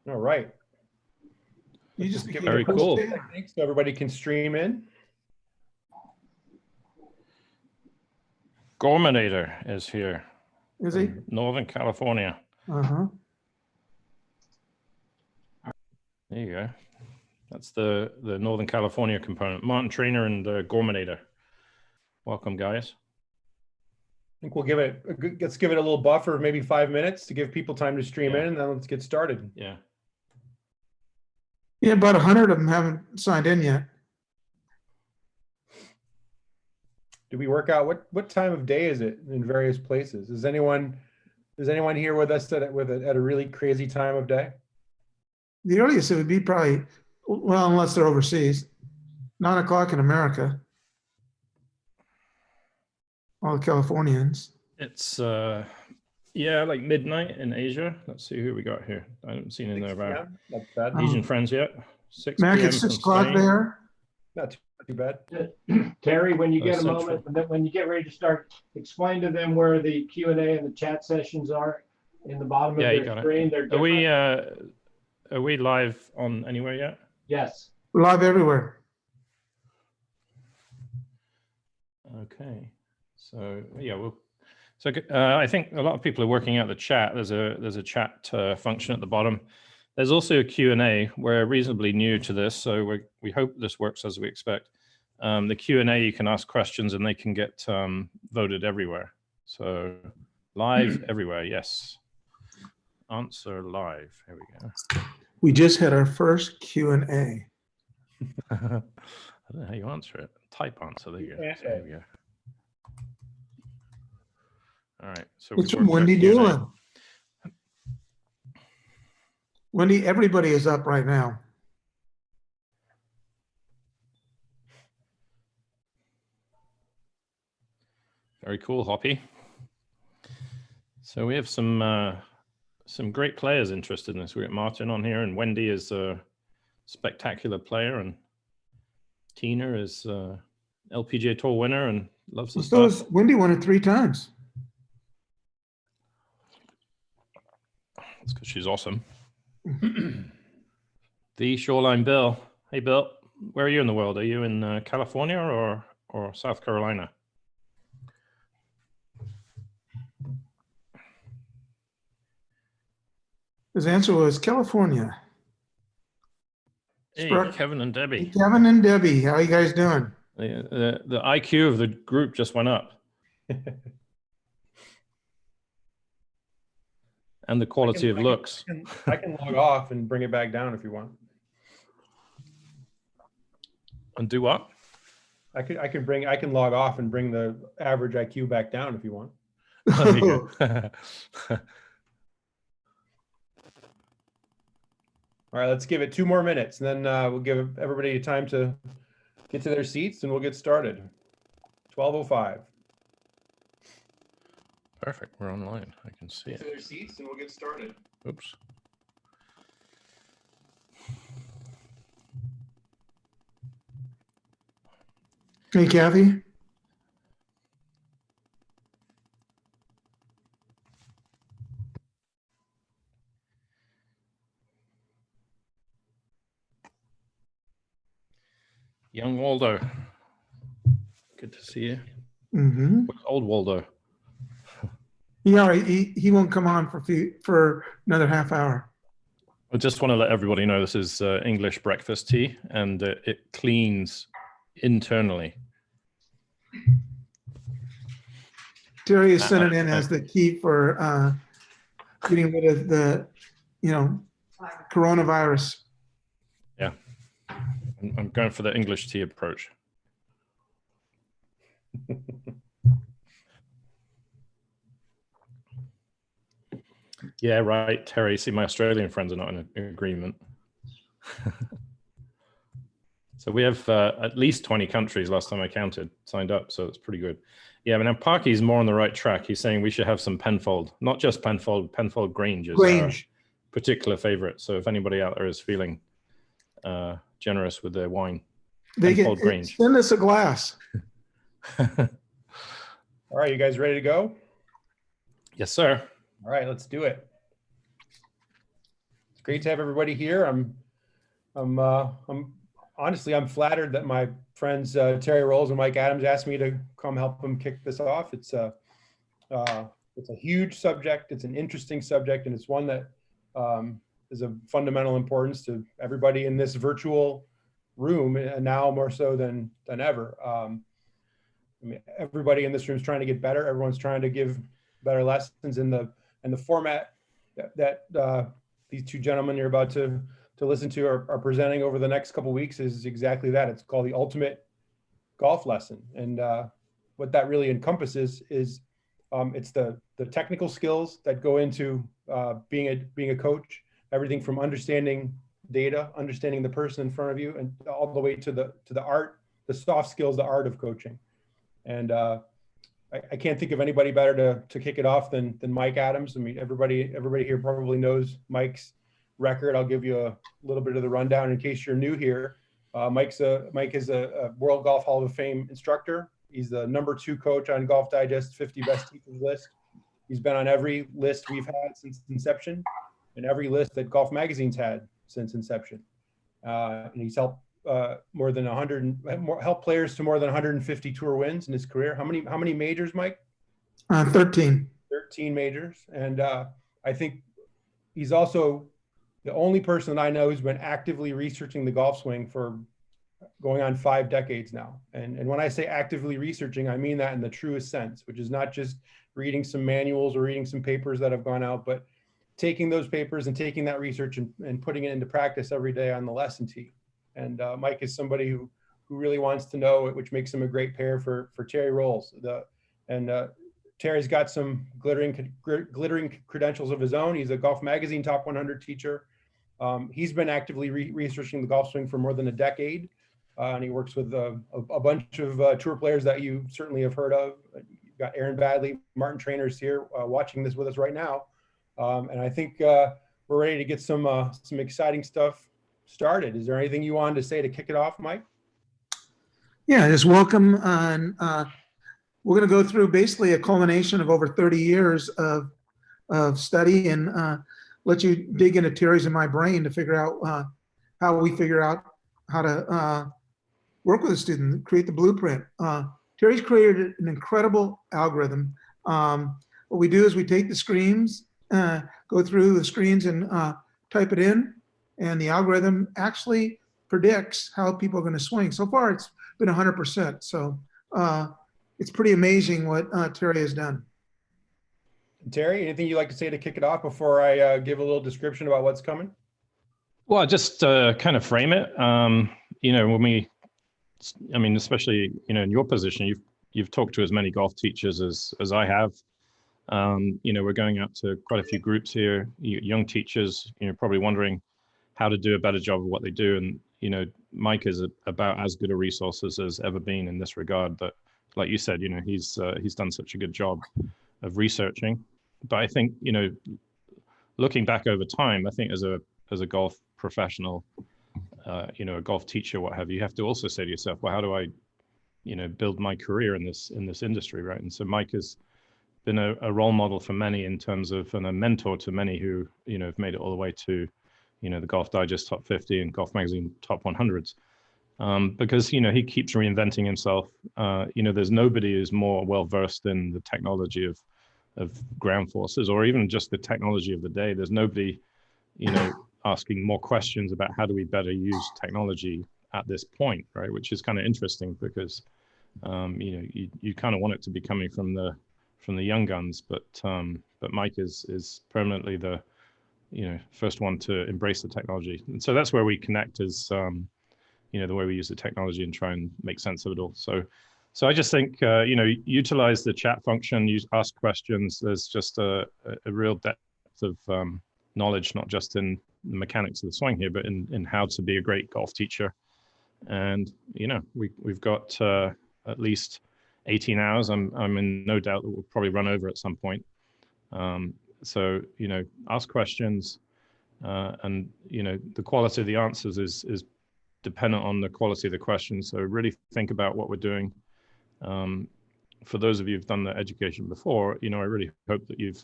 All right. You just became Very a cool. Thanks, so everybody can stream in. Gorminator is here. Is he? Northern California. Uh-huh. There you go. That's the Northern California component. Martin Trainer and Gorminator. Welcome, guys. I think we'll give it let's give it a little buffer, maybe 5 minutes to give people time to stream in, and then let's get started. Yeah. Yeah, about 100 of them haven't signed in yet. Did we work out what time of day is it in various places? Is anyone here with us at a really crazy time of day? The earliest it would be probably, well, unless they're overseas, 9 o'clock in America. All the Californians. It's yeah, like midnight in Asia. Let's see who we got here. I haven't seen in there about Asian friends yet. 6 Mac, p.m. it's 6 from o'clock Spain. there. Not too bad. Terry, when you get a Central. moment, when you get ready to start, explain to them where the Q&A and the chat sessions are in the bottom of you their got screen. it. They're different. Are we live on anywhere yet? Yes. We're live everywhere. Okay. So yeah, so I think a lot of people are working out the chat. There's a chat function at the bottom. There's also a Q&A. We're reasonably new to this, so we hope this works as we expect. The Q&A, you can ask questions and they can get voted everywhere. So live everywhere, yes. Answer live. Here we go. We just had our first Q&A. I don't know how you answer it. Type answer. There you go. So there we go. All right. So What's Wendy doing? Wendy, everybody is up right now. Very cool, Hoppy. So we have some great players interested in this. We got Martin on here, and Wendy is a spectacular player, and Tina is LPGA Tour winner and loves the So stuff. Wendy won it 3 times. That's because she's awesome. The Shoreline Bill. Hey, Bill, where are you in the world? Are you in California or South Carolina? His answer was California. Hey, Kevin and Debbie. Hey, Kevin and Debbie, how you guys doing? The IQ of the group just went up. And the quality of looks. I can log off and bring it back down if you want. And do what? I can log off and bring the average IQ back down if you want. There you go. All right, let's give it 2 more minutes, and then we'll give everybody time to get to their seats, and we'll get started. 12:05. Perfect. We're online. I can see Get to it. their seats, and we'll get started. Oops. Hey, Kathy. Young Waldo. Good to see you. Mm-hmm. Where's old Waldo? He won't come on for another half hour. I just want to let everybody know this is English breakfast tea, and it cleans internally. Terry has sent it in as the key for getting rid of the, coronavirus. Yeah. I'm going for the English tea approach. Yeah, right, Terry. See, my Australian friends are not in agreement. So we have at least 20 countries last time I counted signed up, so it's pretty good. Yeah, but now Parky's more on the right track. He's saying we should have some Penfold, not just Penfold, Penfold Grange is our particular favorite. So if anybody out there is feeling generous with their wine, They Penfold Grange. Send us a glass. All right, you guys ready to go? Yes, sir. All right, let's do it. It's great to have everybody here. I'm honestly, I'm flattered that my friends Terry Rowles and Mike Adams asked me to come help them kick this off. It's a huge subject. It's an interesting subject, and it's one that is of fundamental importance to everybody in this virtual room, and now more so than ever. I mean, everybody in this room is trying to get better. Everyone's trying to give better lessons in the format that these two gentlemen you're about to listen to are presenting over the next couple of weeks is exactly that. It's called the ultimate golf lesson, and what that really encompasses is it's the technical skills that go into being a coach. Everything from understanding data, understanding the person in front of you, and all the way to the art, the soft skills, the art of coaching. And I can't think of anybody better to kick it off than Mike Adams. I mean, everybody here probably knows Mike's record. I'll give you a little bit of the rundown in case you're new here. Mike is a World Golf Hall of Fame instructor. He's the #2 coach on Golf Digest 50 Best Teachers list. He's been on every list we've had since inception, and every list that Golf Magazine's had since inception. And he's helped more than 100, helped players to more than 150 tour wins in his career. How many majors, Mike? 13. 13 majors. And I think he's also the only person that I know who's been actively researching the golf swing for going on 5 decades now. And when I say actively researching, I mean that in the truest sense, which is not just reading some manuals or reading some papers that have gone out, but taking those papers and taking that research and putting it into practice every day on the lesson tee. And Mike is somebody who really wants to know it, which makes him a great pair for Terry Rowles. Terry's got some glittering credentials of his own. He's a Golf Magazine Top 100 teacher. He's been actively researching the golf swing for more than a decade. And he works with a bunch of tour players that you certainly have heard of. You've got Aaron Badley, Martin Trainers here watching this with us right now. And I think we're ready to get some exciting stuff started. Is there anything you wanted to say to kick it off, Mike? Yeah, just welcome. And we're going to go through basically a culmination of over 30 years of study and let you dig into Terry's and my brain to figure out how we figure out how to work with a student, create the blueprint. Terry's created an incredible algorithm. What we do is we take the screens, go through the screens and type it in, and the algorithm actually predicts how people are going to swing. So far, it's been 100%. So it's pretty amazing what Terry has done. Terry, anything you'd like to say to kick it off before I give a little description about what's coming? Well, just kind of frame it. Especially, in your position, you've talked to as many golf teachers as I have. We're going out to quite a few groups here, young teachers, probably wondering how to do a better job of what they do. And, Mike is about as good a resource as has ever been in this regard. But like you said, he's done such a good job of researching. But I think, looking back over time, I think as a golf professional, a golf teacher, what have you have to also say to yourself, well, how do I, build my career in this industry, right? And so Mike has been a role model for many in terms of, and a mentor to many who, have made it all the way to, the Golf Digest Top 50 and Golf Magazine Top 100s. Because, he keeps reinventing himself. There's nobody who's more well-versed in the technology of ground forces, or even just the technology of the day. There's nobody, asking more questions about how do we better use technology at this point, right? Which is kind of interesting because, you kind of want it to be coming from the young guns, but Mike is permanently the, first one to embrace the technology. And so that's where we connect is, the way we use the technology and try and make sense of it all. So I just think, utilize the chat function, ask questions. There's just a real depth of knowledge, not just in the mechanics of the swing here, but in how to be a great golf teacher. And, we've got at least 18 hours. I'm in no doubt that we'll probably run over at some point. So, ask questions and, the quality of the answers is dependent on the quality of the questions. So really think about what we're doing. For those of you who've done the education before, I really hope that you've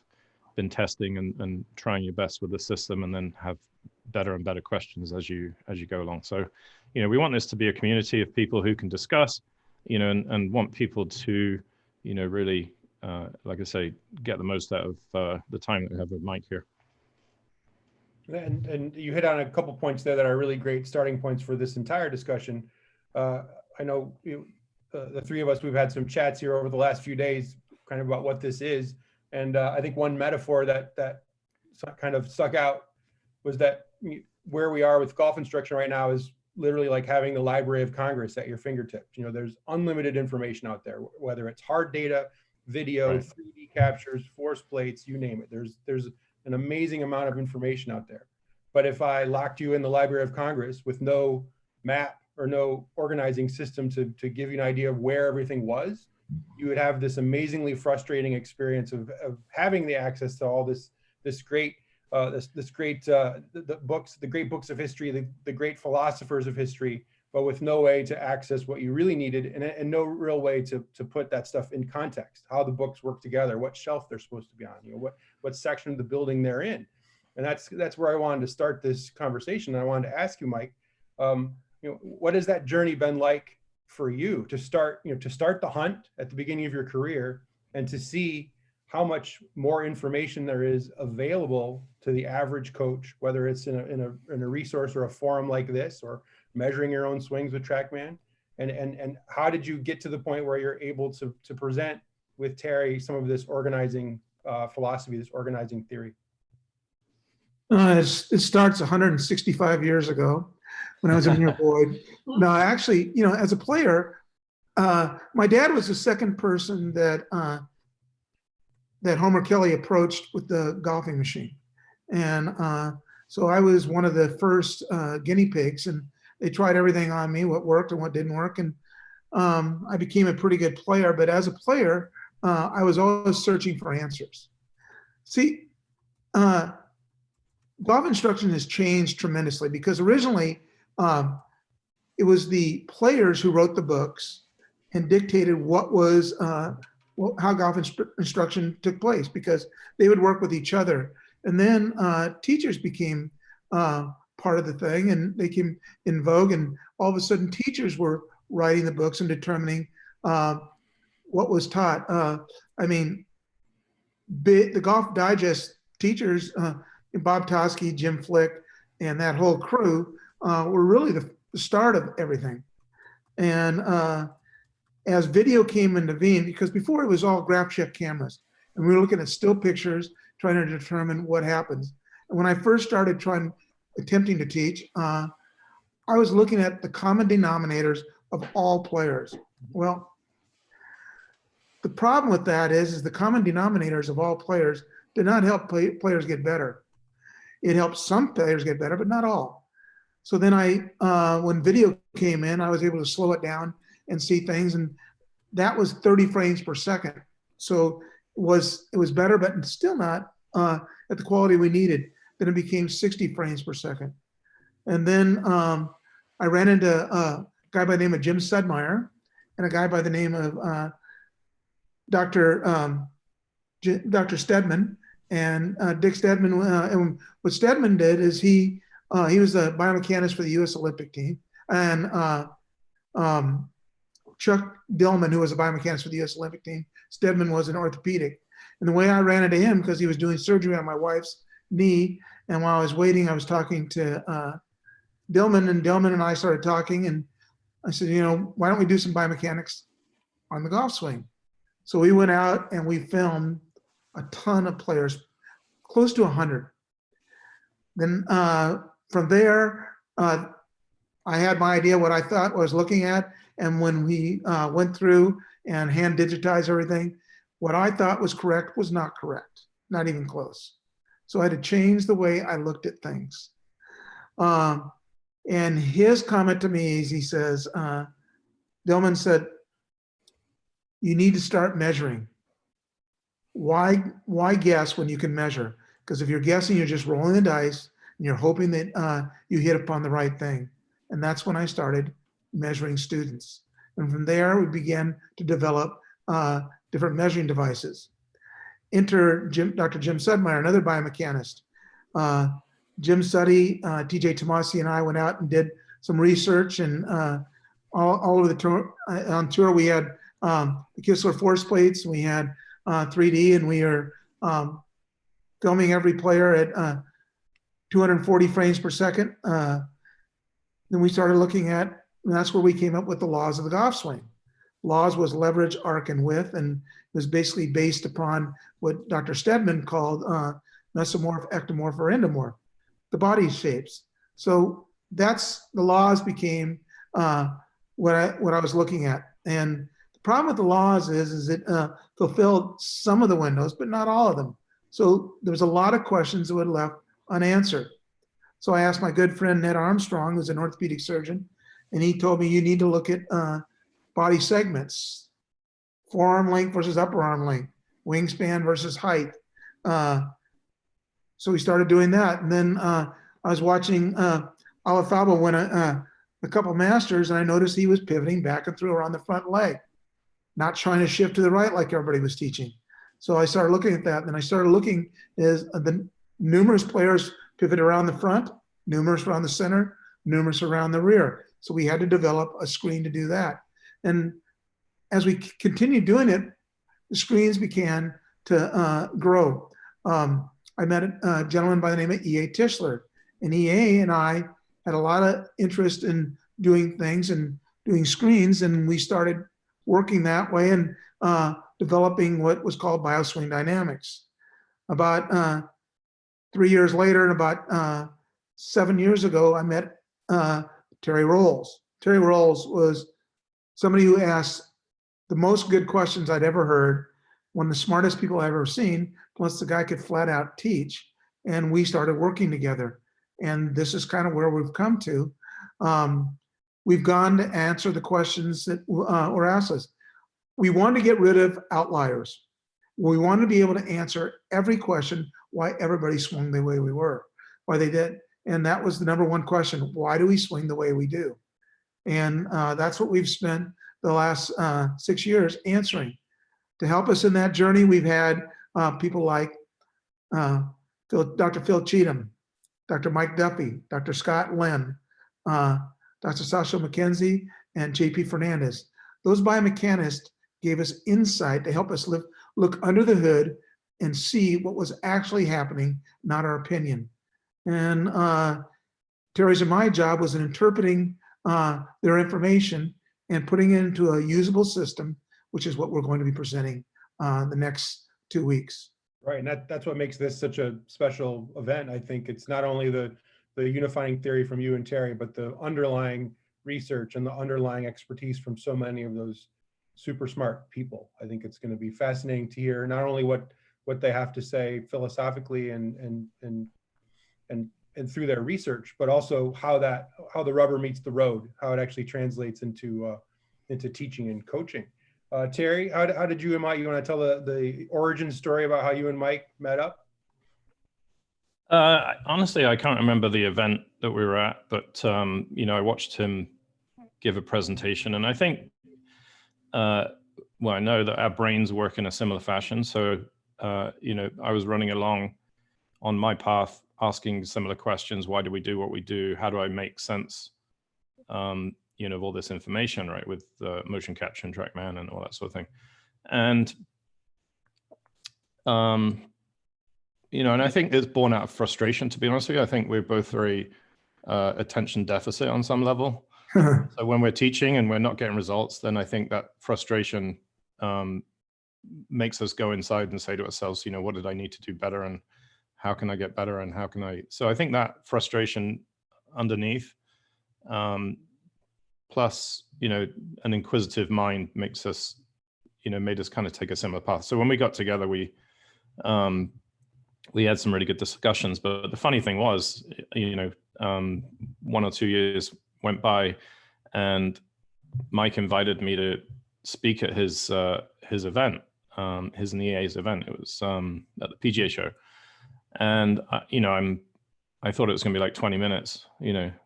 been testing and trying your best with the system and then have better and better questions as you go along. So, we want this to be a community of people who can discuss, and want people to, really, like I say, get the most out of the time that we have with Mike here. And you hit on a couple points there that are really great starting points for this entire discussion. I know the three of us, we've had some chats here over the last few days, kind of about what this is. And I think one metaphor that kind of stuck out was that where we are with golf instruction right now is literally like having the Library of Congress at your fingertips. There's unlimited information out there, whether it's hard data, video, Right. 3D captures, force plates, you name it. There's an amazing amount of information out there. But if I locked you in the Library of Congress with no map or no organizing system to give you an idea of where everything was, you would have this amazingly frustrating experience of having the access to all this great the books, the great books of history, the great philosophers of history, but with no way to access what you really needed, and no real way to put that stuff in context, how the books work together, what shelf they're supposed to be on, what section of the building they're in. And that's where I wanted to start this conversation. And I wanted to ask you, Mike, what has that journey been like for you to start the hunt at the beginning of your career and to see how much more information there is available to the average coach, whether it's in a resource or a forum like this, or measuring your own swings with TrackMan, and how did you get to the point where you're able to present with Terry some of this organizing philosophy, this organizing theory? It starts 165 years ago when I was a mere boy. No, actually, as a player, my dad was the second person that Homer Kelly approached with the golfing machine. And so I was one of the first guinea pigs, and they tried everything on me, what worked and what didn't work. And I became a pretty good player. But as a player, I was always searching for answers. See, golf instruction has changed tremendously, because originally it was the players who wrote the books and dictated what was how golf instruction took place, because they would work with each other. And then teachers became part of the thing, and they came in vogue, and all of a sudden teachers were writing the books and determining what was taught. The Golf Digest teachers, Bob Toski, Jim Flick, and that whole crew were really the start of everything. And as video came into being, because before it was all graph check cameras, and we were looking at still pictures, trying to determine what happens. And when I first started attempting to teach, I was looking at the common denominators of all players. Well, the problem with that is the common denominators of all players did not help players get better. It helped some players get better, but not all. So then when video came in, I was able to slow it down and see things, and that was 30 frames per second. So it was better, but still not at the quality we needed. Then it became 60 frames per second. And then I ran into a guy by the name of Jim Sedmeyer and a guy by the name of Dr. Stedman. And Dick Stedman, and what Stedman did is he was the biomechanist for the U.S. Olympic team, and Chuck Dillman, who was a biomechanist for the U.S. Olympic team. Stedman was an orthopedic. And the way I ran into him, because he was doing surgery on my wife's knee, and while I was waiting, I was talking to Dillman, and Dillman and I started talking, and I said, why don't we do some biomechanics on the golf swing? So we went out and we filmed a ton of players, close to 100. Then from there, I had my idea what I thought I was looking at. And when we went through and hand digitized everything, what I thought was correct was not correct, not even close. So I had to change the way I looked at things. And his comment to me is, he says, Dillman said, you need to start measuring. Why guess when you can measure? Because if you're guessing, you're just rolling the dice and you're hoping that you hit upon the right thing. And that's when I started measuring students. And from there, we began to develop different measuring devices. Enter Dr. Jim Sedmeyer, another biomechanist. Jim Suddy, TJ Tomasi, and I went out and did some research, and all over the tour. On tour, we had the Kistler force plates, we had 3D, and we are filming every player at 240 frames per second. Then we started looking at, and that's where we came up with the laws of the golf swing. Laws was leverage, arc, and width, and it was basically based upon what Dr. Stedman called mesomorph, ectomorph, or endomorph, the body shapes. So that's the laws became what I was looking at. And the problem with the laws is it fulfilled some of the windows, but not all of them. So there was a lot of questions that were left unanswered. So I asked my good friend Ned Armstrong, who's an orthopedic surgeon, and he told me you need to look at body segments, forearm length versus upper arm length, wingspan versus height. So we started doing that. And then I was watching Alafaba win a couple Masters, and I noticed he was pivoting back and through around the front leg, not trying to shift to the right like everybody was teaching. So I started looking at that. And then I started looking as the numerous players pivot around the front, numerous around the center, numerous around the rear. So we had to develop a screen to do that. And as we continued doing it, the screens began to grow. I met a gentleman by the name of E.A. Tischler, and E.A. and I had a lot of interest in doing things and doing screens, and we started working that way and developing what was called bioswing dynamics. About 3 years later, and about 7 years ago, I met Terry Rowles. Terry Rowles was somebody who asked the most good questions I'd ever heard, one of the smartest people I've ever seen, plus the guy could flat out teach. And we started working together. And this is kind of where we've come to. We've gone to answer the questions that were asked us. We wanted to get rid of outliers. We wanted to be able to answer every question, why everybody swung the way we were, why they did. And that was the number one question. Why do we swing the way we do? And that's what we've spent the last 6 years answering. To help us in that journey, we've had people like Dr. Phil Cheatham, Dr. Mike Duffy, Dr. Scott Lynn, Dr. Sasha McKenzie, and JP Fernandez. Those biomechanists gave us insight to help us look under the hood and see what was actually happening, not our opinion. And Terry's and my job was in interpreting their information and putting it into a usable system, which is what we're going to be presenting the next 2 weeks. Right, and that's what makes this such a special event. I think it's not only the unifying theory from you and Terry, but the underlying research and the underlying expertise from so many of those super smart people. I think it's going to be fascinating to hear not only what they have to say philosophically and through their research, but also how the rubber meets the road, how it actually translates into teaching and coaching. Terry, how did you and Mike, you want to tell the origin story about how you and Mike met up? Honestly, I can't remember the event that we were at, but I watched him give a presentation, and I think, I know that our brains work in a similar fashion. So, I was running along on my path, asking similar questions. Why do we do what we do? How do I make sense, of all this information, right, with motion capture and TrackMan and all that sort of thing. And, and I think it's born out of frustration, to be honest with you. I think we're both very attention deficit on some level. So when we're teaching and we're not getting results, then I think that frustration makes us go inside and say to ourselves, what did I need to do better, and how can I get better, and how can I? So I think that frustration underneath, plus, an inquisitive mind makes us, made us kind of take a similar path. So when we got together, we had some really good discussions. But the funny thing was, 1 or 2 years went by, and Mike invited me to speak at his event, his and EA's event. It was at the PGA show, and I thought it was going to be like 20 minutes.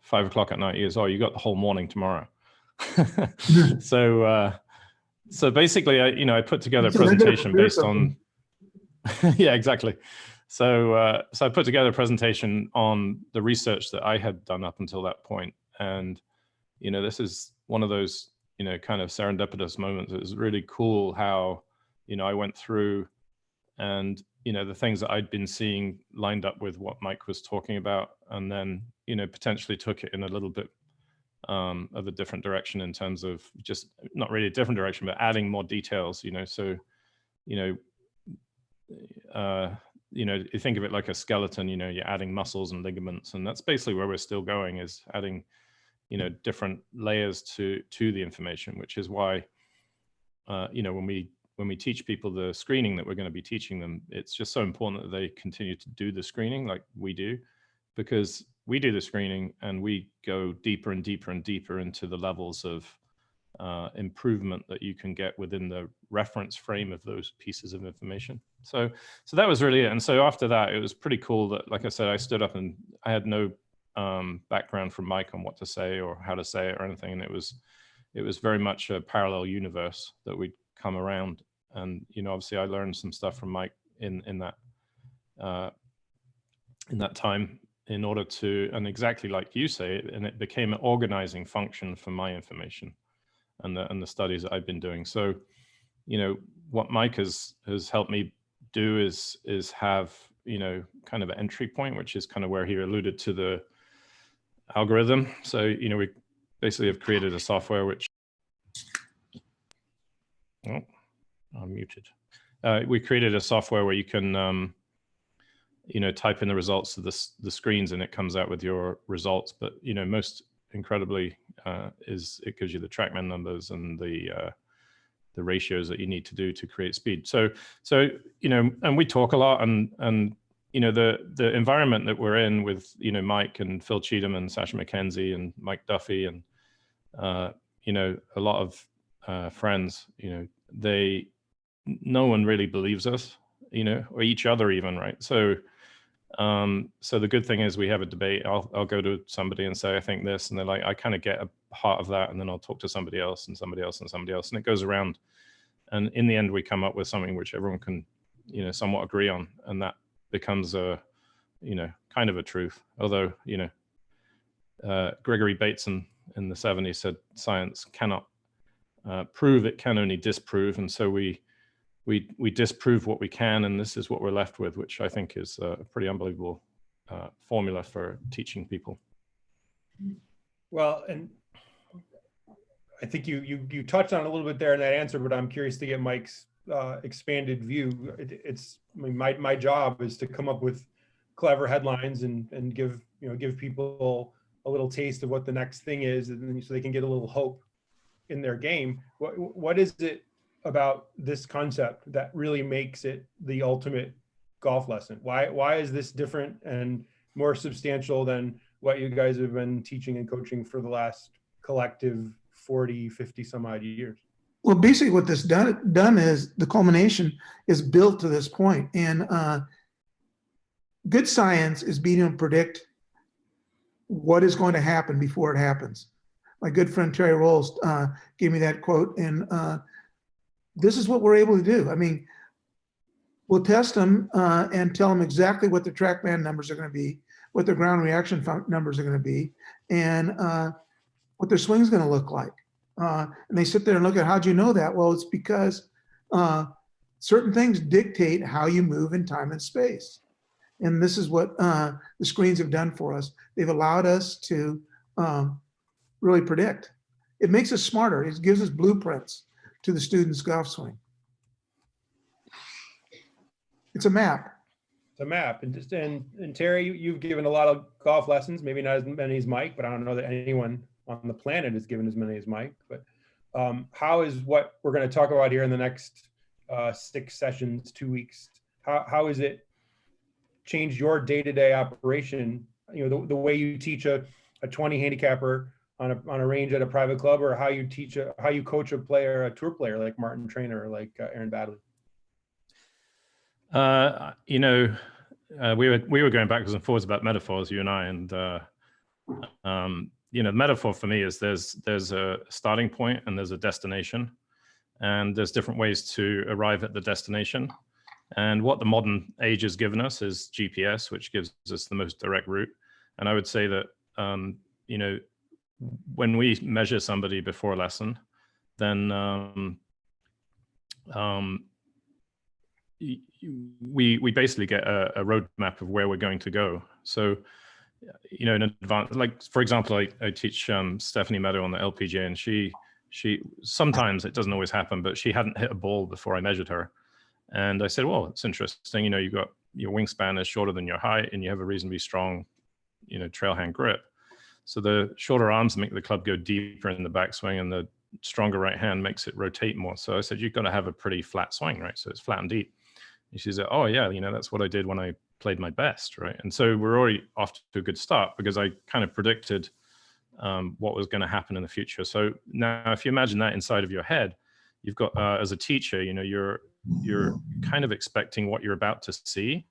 5 o'clock at night. He goes, "Oh, you got the whole morning tomorrow." So basically, I put together a presentation based on, yeah, exactly. So I put together a presentation on the research that I had done up until that point. And, this is one of those, kind of serendipitous moments. It was really cool how, I went through and, the things that I'd been seeing lined up with what Mike was talking about, and then, potentially took it in a little bit of a different direction in terms of just not really a different direction, but adding more details, so, you think of it like a skeleton, you're adding muscles and ligaments, and that's basically where we're still going, is adding, different layers to the information, which is why, when we teach people the screening that we're going to be teaching them, it's just so important that they continue to do the screening like we do, because we do the screening and we go deeper and deeper and deeper into the levels of improvement that you can get within the reference frame of those pieces of information. So that was really it. And so after that, it was pretty cool that, like I said, I stood up and I had no background from Mike on what to say or how to say it or anything. And it was very much a parallel universe that we'd come around. And, obviously I learned some stuff from Mike in that time, in order to, and exactly like you say, and it became an organizing function for my information and the studies that I've been doing. So, what Mike has helped me do is have, kind of an entry point, which is kind of where he alluded to the algorithm. So, we basically have created a software which, oh, I'm muted. We created a software where you can, type in the results of the screens and it comes out with your results. But, most incredibly is it gives you the TrackMan numbers and the ratios that you need to do to create speed. So, and we talk a lot, and the environment that we're in with, Mike and Phil Cheatham and Sasha McKenzie and Mike Duffy and, a lot of friends, no one really believes us, or each other even, right? So the good thing is we have a debate. I'll go to somebody and say, I think this, and they're like, I kind of get a part of that. And then I'll talk to somebody else and somebody else and somebody else. And it goes around. And in the end, we come up with something which everyone can, somewhat agree on. And that becomes a, kind of a truth. Although, Gregory Bates in the 70s said, science cannot prove, it can only disprove. And so we disprove what we can, and this is what we're left with, which I think is a pretty unbelievable formula for teaching people. Well, and I think you touched on it a little bit there in that answer, but I'm curious to get Mike's expanded view. My job is to come up with clever headlines and give people a little taste of what the next thing is, and so they can get a little hope in their game. What is it about this concept that really makes it the ultimate golf lesson? Why is this different and more substantial than what you guys have been teaching and coaching for the last collective 40, 50 some odd years? Well, basically what this done is the culmination is built to this point. And good science is being able to predict what is going to happen before it happens. My good friend Terry Rowles gave me that quote, and this is what we're able to do. I mean, we'll test them and tell them exactly what the TrackMan numbers are going to be, what their ground reaction numbers are going to be, and what their swing is going to look like. And they sit there and look at, how'd you know that? Well, it's because certain things dictate how you move in time and space. And this is what the screens have done for us. They've allowed us to really predict. It makes us smarter. It gives us blueprints to the student's golf swing. It's a map. It's a map. And Terry, you've given a lot of golf lessons, maybe not as many as Mike, but I don't know that anyone on the planet has given as many as Mike. But how is what we're going to talk about here in the next 6 sessions, 2 weeks, how is it changed your day-to-day operation? The way you teach a 20 handicapper on a range at a private club, or how you coach a player, a tour player like Martin Trainer or like Aaron Badley? We were going backwards and forwards about metaphors, you and I, and the metaphor for me is there's a starting point and there's a destination, and there's different ways to arrive at the destination. And what the modern age has given us is GPS, which gives us the most direct route. And I would say that, you know, when we measure somebody before a lesson, then we basically get a roadmap of where we're going to go. So, you know, in advance, like for example, I teach Stephanie Meadow on the LPGA, and she sometimes, it doesn't always happen, but she hadn't hit a ball before I measured her. And I said, well, it's interesting, you know, you've got your wingspan is shorter than your height, and you have a reasonably strong, you know, trail hand grip. So the shorter arms make the club go deeper in the backswing, and the stronger right hand makes it rotate more. So I said, you've got to have a pretty flat swing, right? So it's flat and deep. And she said, oh yeah, you know, that's what I did when I played my best, right? And so we're already off to a good start, because I kind of predicted what was going to happen in the future. So now if you imagine that inside of your head, you've got, as a teacher, you know, you're kind of expecting what you're about to see.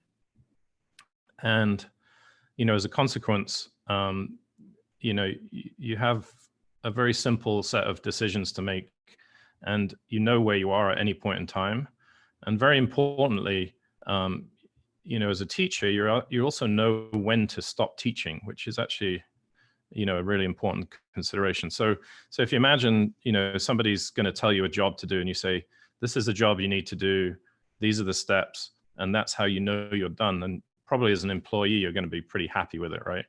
And, you know, as a consequence, you know, you have a very simple set of decisions to make, and you know where you are at any point in time. And very importantly, you know, as a teacher, you also know when to stop teaching, which is actually, you know, a really important consideration. So if you imagine, you know, somebody's going to tell you a job to do, and you say, this is a job you need to do, these are the steps, and that's how you know you're done. And probably as an employee, you're going to be pretty happy with it, right?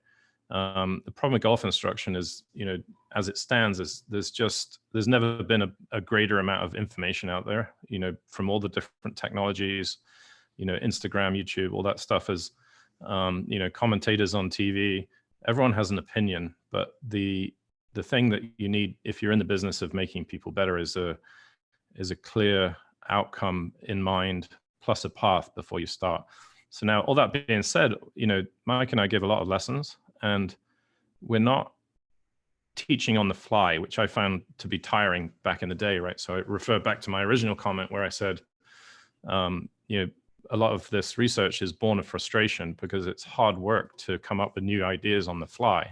The problem with golf instruction is, you know, as it stands, is there's never been a greater amount of information out there, you know, from all the different technologies, you know, Instagram, YouTube, all that stuff is, you know, commentators on TV, everyone has an opinion, but the thing that you need if you're in the business of making people better is a clear outcome in mind, plus a path before you start. So now, all that being said, you know, Mike and I give a lot of lessons, and we're not teaching on the fly, which I found to be tiring back in the day, right? So I refer back to my original comment where I said, you know, a lot of this research is born of frustration, because it's hard work to come up with new ideas on the fly.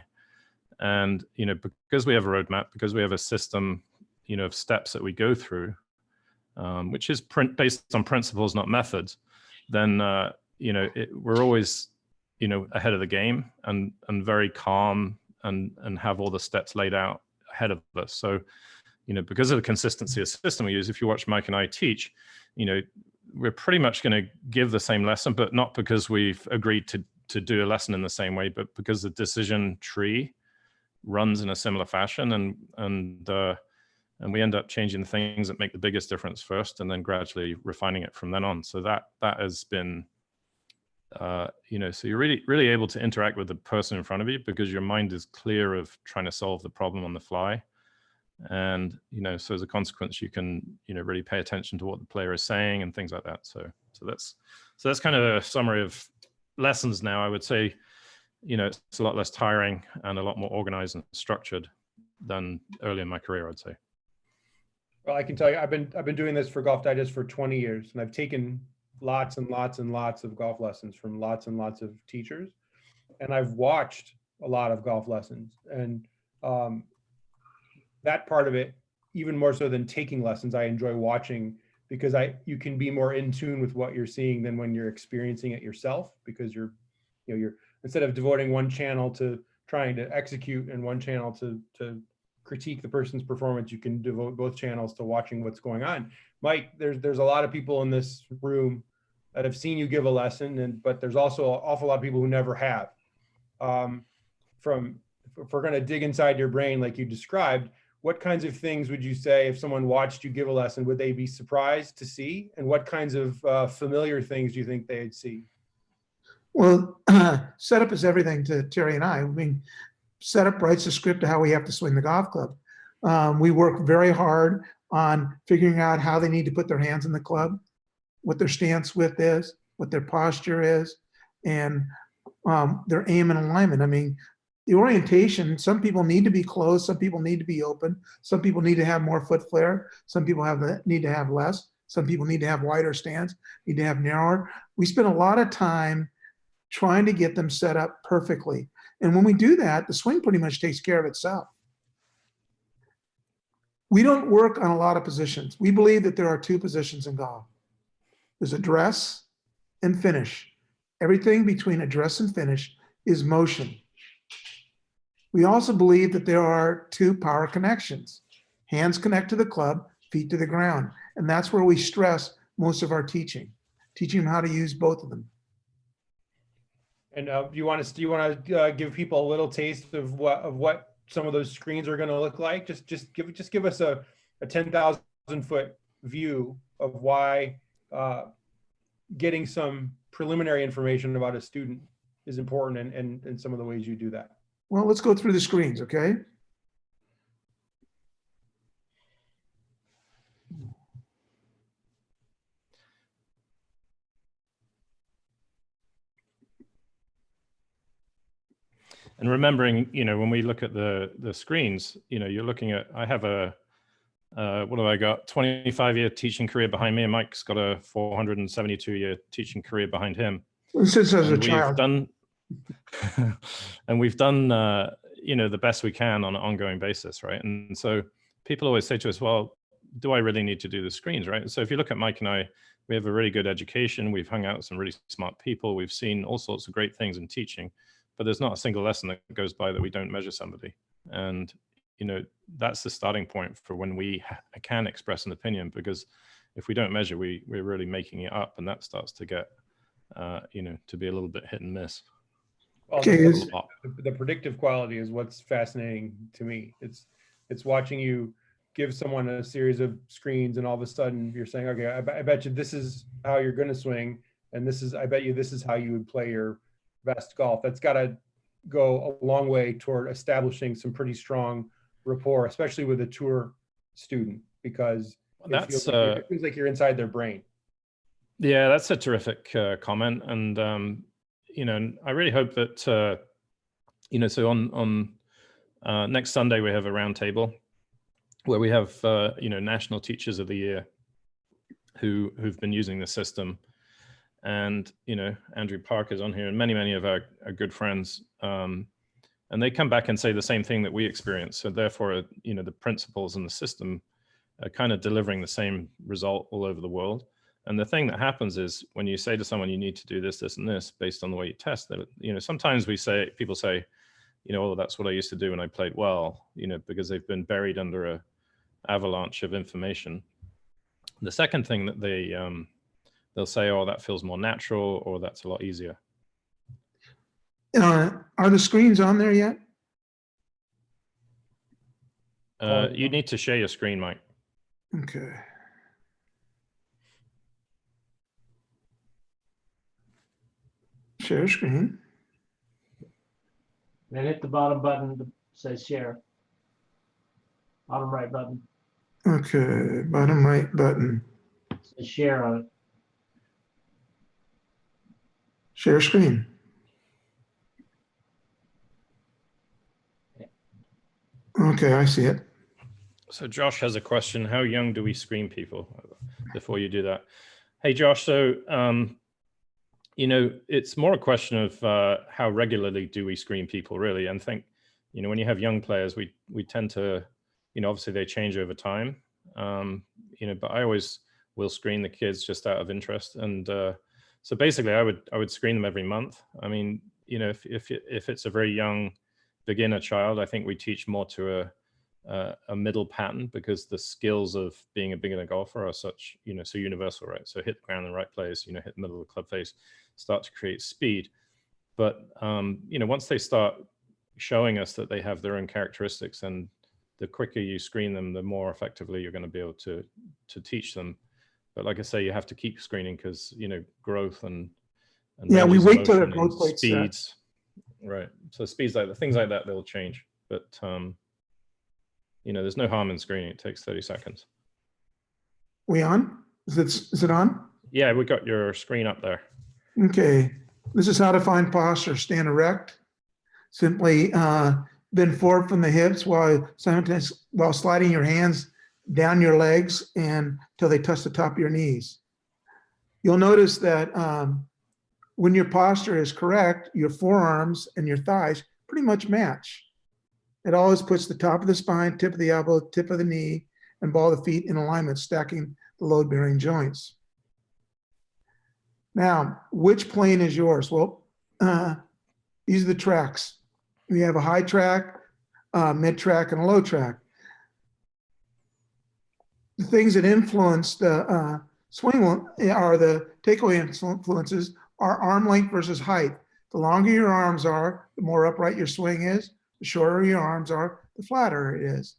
And, you know, because we have a roadmap, because we have a system, you know, of steps that we go through, which is based on principles, not methods, then, you know, we're always, you know, ahead of the game, and very calm, and have all the steps laid out ahead of us. So, you know, because of the consistency of system we use, if you watch Mike and I teach, you know, we're pretty much going to give the same lesson, but not because we've agreed to do a lesson in the same way, but because the decision tree runs in a similar fashion, and we end up changing the things that make the biggest difference first, and then gradually refining it from then on. So that has been, you know, so you're really able to interact with the person in front of you, because your mind is clear of trying to solve the problem on the fly. And, you know, so as a consequence, you can, you know, really pay attention to what the player is saying and things like that. So that's kind of a summary of lessons now. I would say, you know, it's a lot less tiring and a lot more organized and structured than early in my career, I'd say. Well, I can tell you, I've been doing this for Golf Digest for 20 years, and I've taken lots and lots and lots of golf lessons from lots and lots of teachers, and I've watched a lot of golf lessons, and that part of it, even more so than taking lessons, I enjoy watching, because you can be more in tune with what you're seeing than when you're experiencing it yourself, because you're instead of devoting one channel to trying to execute and one channel to critique the person's performance, you can devote both channels to watching what's going on. Mike, there's a lot of people in this room that have seen you give a lesson, but there's also an awful lot of people who never have. If we're going to dig inside your brain like you described, what kinds of things would you say if someone watched you give a lesson, would they be surprised to see? And what kinds of familiar things do you think they'd see? Well, setup is everything to Terry and I. I mean, setup writes the script of how we have to swing the golf club. We work very hard on figuring out how they need to put their hands in the club, what their stance width is, what their posture is, and their aim and alignment. I mean, the orientation, some people need to be closed, some people need to be open, some people need to have more foot flare, some people need to have less, some people need to have wider stance, need to have narrower. We spend a lot of time trying to get them set up perfectly. And when we do that, the swing pretty much takes care of itself. We don't work on a lot of positions. We believe that there are two positions in golf. There's address and finish. Everything between address and finish is motion. We also believe that there are two power connections. Hands connect to the club, feet to the ground. And that's where we stress most of our teaching them how to use both of them. And do you want to give people a little taste of what some of those screens are going to look like? Just give us a 10,000 foot view of why getting some preliminary information about a student is important, and some of the ways you do that. Well, let's go through the screens, okay? And remembering, when we look at the screens, you're looking at, I have what have I got? 25-year teaching career behind me, and Mike's got a 472-year teaching career behind him. Since as a And child. We've done, the best we can on an ongoing basis, right? And so people always say to us, well, do I really need to do the screens, right? So if you look at Mike and I, we have a really good education. We've hung out with some really smart people. We've seen all sorts of great things in teaching, but there's not a single lesson that goes by that we don't measure somebody. And, that's the starting point for when we can express an opinion, because if we don't measure, we're really making it up, and that starts to get, to be a little bit hit and miss. Well, Okay, the predictive quality is what's fascinating to me. It's watching you give someone a series of screens, and all of a sudden you're saying, okay, I bet you this is how you're going to swing, and I bet you this is how you would play your best golf. That's got to go a long way toward establishing some pretty strong rapport, especially with a tour student, because it feels like you're inside their brain. Yeah, that's a terrific comment. And, I really hope that, so on next Sunday, we have a roundtable where we have, national teachers of the year who've been using the system. And, Andrew Park is on here, and many of our good friends. And they come back and say the same thing that we experience. So therefore, the principles and the system are kind of delivering the same result all over the world. And the thing that happens is when you say to someone, you need to do this, this, and this based on the way you test that, sometimes people say, oh, that's what I used to do when I played well, because they've been buried under a avalanche of information. The second thing that they'll say, oh, that feels more natural, or that's a lot easier. Are the screens on there yet? You need to share your screen, Mike. Okay. Share screen. Then hit the bottom button that says share. Bottom right button. Okay, bottom right button. It says share on it. Share screen. Okay, I see it. So Josh has a question. How young do we screen people? Before you do that. Hey, Josh, so, it's more a question of how regularly do we screen people, really? And think, when you have young players, we tend to, obviously they change over time, but I always will screen the kids just out of interest. And so basically I would screen them every month. I mean, if it's a very young beginner child, I think we teach more to a middle pattern, because the skills of being a beginner golfer are such, so universal, right? So hit the ground in the right place, hit the middle of the club face, start to create speed. But, once they start showing us that they have their own characteristics, and the quicker you screen them, the more effectively you're going to be able to teach them. But like I say, you have to keep screening, because, growth and yeah, we wait till their motion growth and plate's set. speeds. Right. So speeds like that, things like that, they'll change. But, there's no harm in screening. It takes 30 seconds. We on? Is it on? Yeah, we got your screen up there. Okay. This is how to find posture. Stand erect. Simply bend forward from the hips while sliding your hands down your legs until they touch the top of your knees. You'll notice that when your posture is correct, your forearms and your thighs pretty much match. It always puts the top of the spine, tip of the elbow, tip of the knee, and ball of the feet in alignment, stacking the load-bearing joints. Now, which plane is yours? Well, these are the tracks. We have a high track, mid track, and a low track. The things that influence the swing are the takeaway influences are arm length versus height. The longer your arms are, the more upright your swing is. The shorter your arms are, the flatter it is.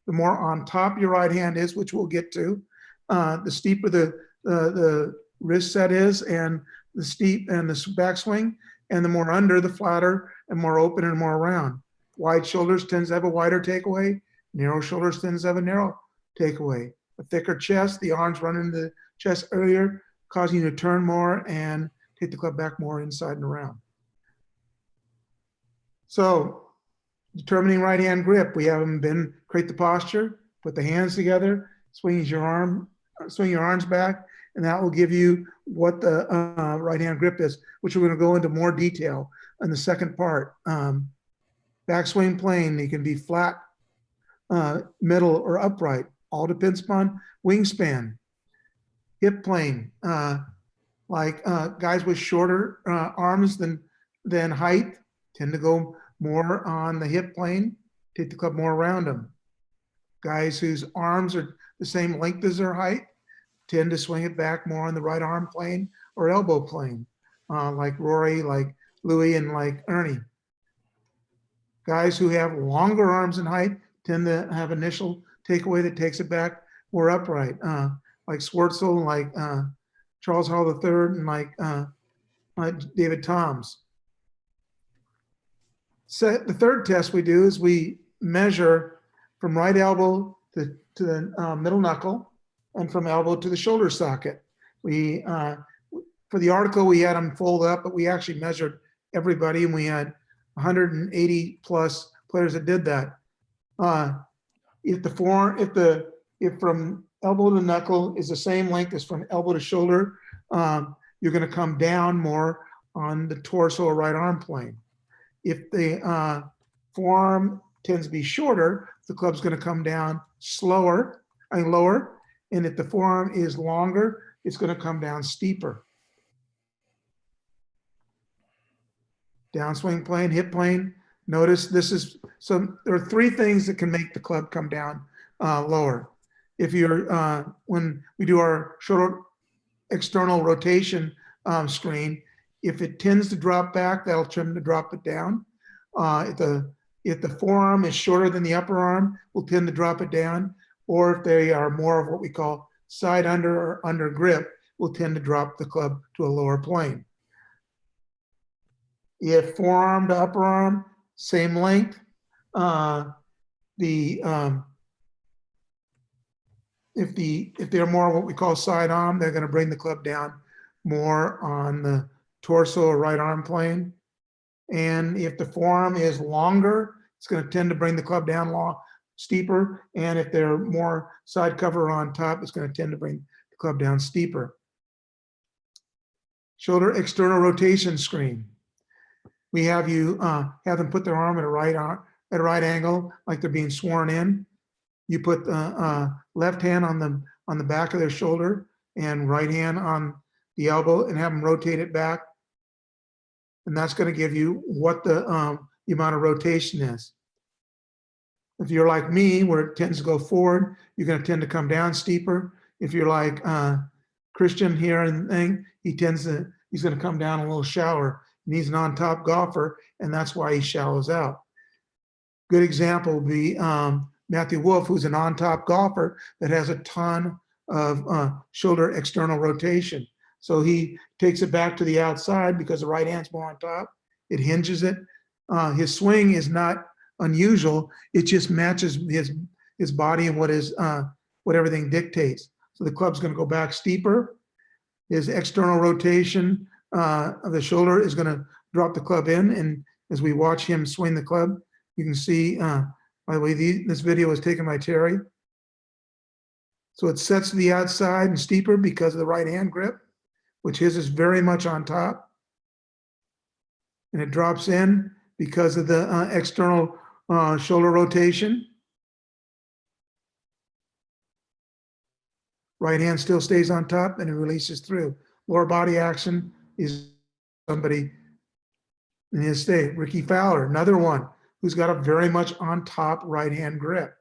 The more on top your right hand is, which we'll get to, the steeper the wrist set is, and the steep and the backswing, and the more under, the flatter and more open and more round. Wide shoulders tends to have a wider takeaway. Narrow shoulders tends to have a narrow takeaway. A thicker chest, the arms run into the chest earlier, causing you to turn more and take the club back more inside and around. So, determining right hand grip, we have them create the posture, put the hands together, swing your arms back, and that will give you what the right hand grip is, which we're going to go into more detail in the second part. Backswing plane, you can be flat, middle, or upright. All depends upon wingspan. Hip plane, like guys with shorter arms than height tend to go more on the hip plane, take the club more around them. Guys whose arms are the same length as their height tend to swing it back more on the right arm plane or elbow plane, like Rory, like Louis, and like Ernie. Guys who have longer arms and height tend to have initial takeaway that takes it back more upright, like Schwartzel, like Charles Hall III, and like David Toms. So the third test we do is we measure from right elbow to the middle knuckle, and from elbow to the shoulder socket. We for the article we had them fold up, but we actually measured everybody, and we had 180 plus players that did that. If from elbow to knuckle is the same length as from elbow to shoulder, you're going to come down more on the torso or right arm plane. If the forearm tends to be shorter, the club's going to come down lower. And if the forearm is longer, it's going to come down steeper. Downswing plane, hip plane. Notice this is, so there are three things that can make the club come down lower. If you're, when we do our shoulder external rotation screen, if it tends to drop back, that'll tend to drop it down. If the forearm is shorter than the upper arm, we'll tend to drop it down. Or if they are more of what we call side under or under grip, we'll tend to drop the club to a lower plane. If forearm to upper arm, same length. If they're more what we call side arm, they're going to bring the club down more on the torso or right arm plane. And if the forearm is longer, it's going to tend to bring the club down steeper. And if they're more side cover on top, it's going to tend to bring the club down steeper. Shoulder external rotation screen. We have you have them put their arm at a right angle, like they're being sworn in. You put the left hand on the back of their shoulder and right hand on the elbow, and have them rotate it back. And that's going to give you what the amount of rotation is. If you're like me, where it tends to go forward, you're going to tend to come down steeper. If you're like Christian here and thing, he's going to come down a little shallower. And he's an on-top golfer, and that's why he shallows out. Good example would be Matthew Wolf, who's an on-top golfer that has a ton of shoulder external rotation. So he takes it back to the outside because the right hand's more on top. It hinges it. His swing is not unusual. It just matches his body and what everything dictates. So the club's going to go back steeper. His external rotation of the shoulder is going to drop the club in. And as we watch him swing the club, you can see, by the way, this video was taken by Terry. So it sets to the outside and steeper because of the right hand grip, which his is very much on top. And it drops in because of the external shoulder rotation. Right hand still stays on top and it releases through. lower body action is somebody in his state. Ricky Fowler, another one who's got a very much on top right hand grip.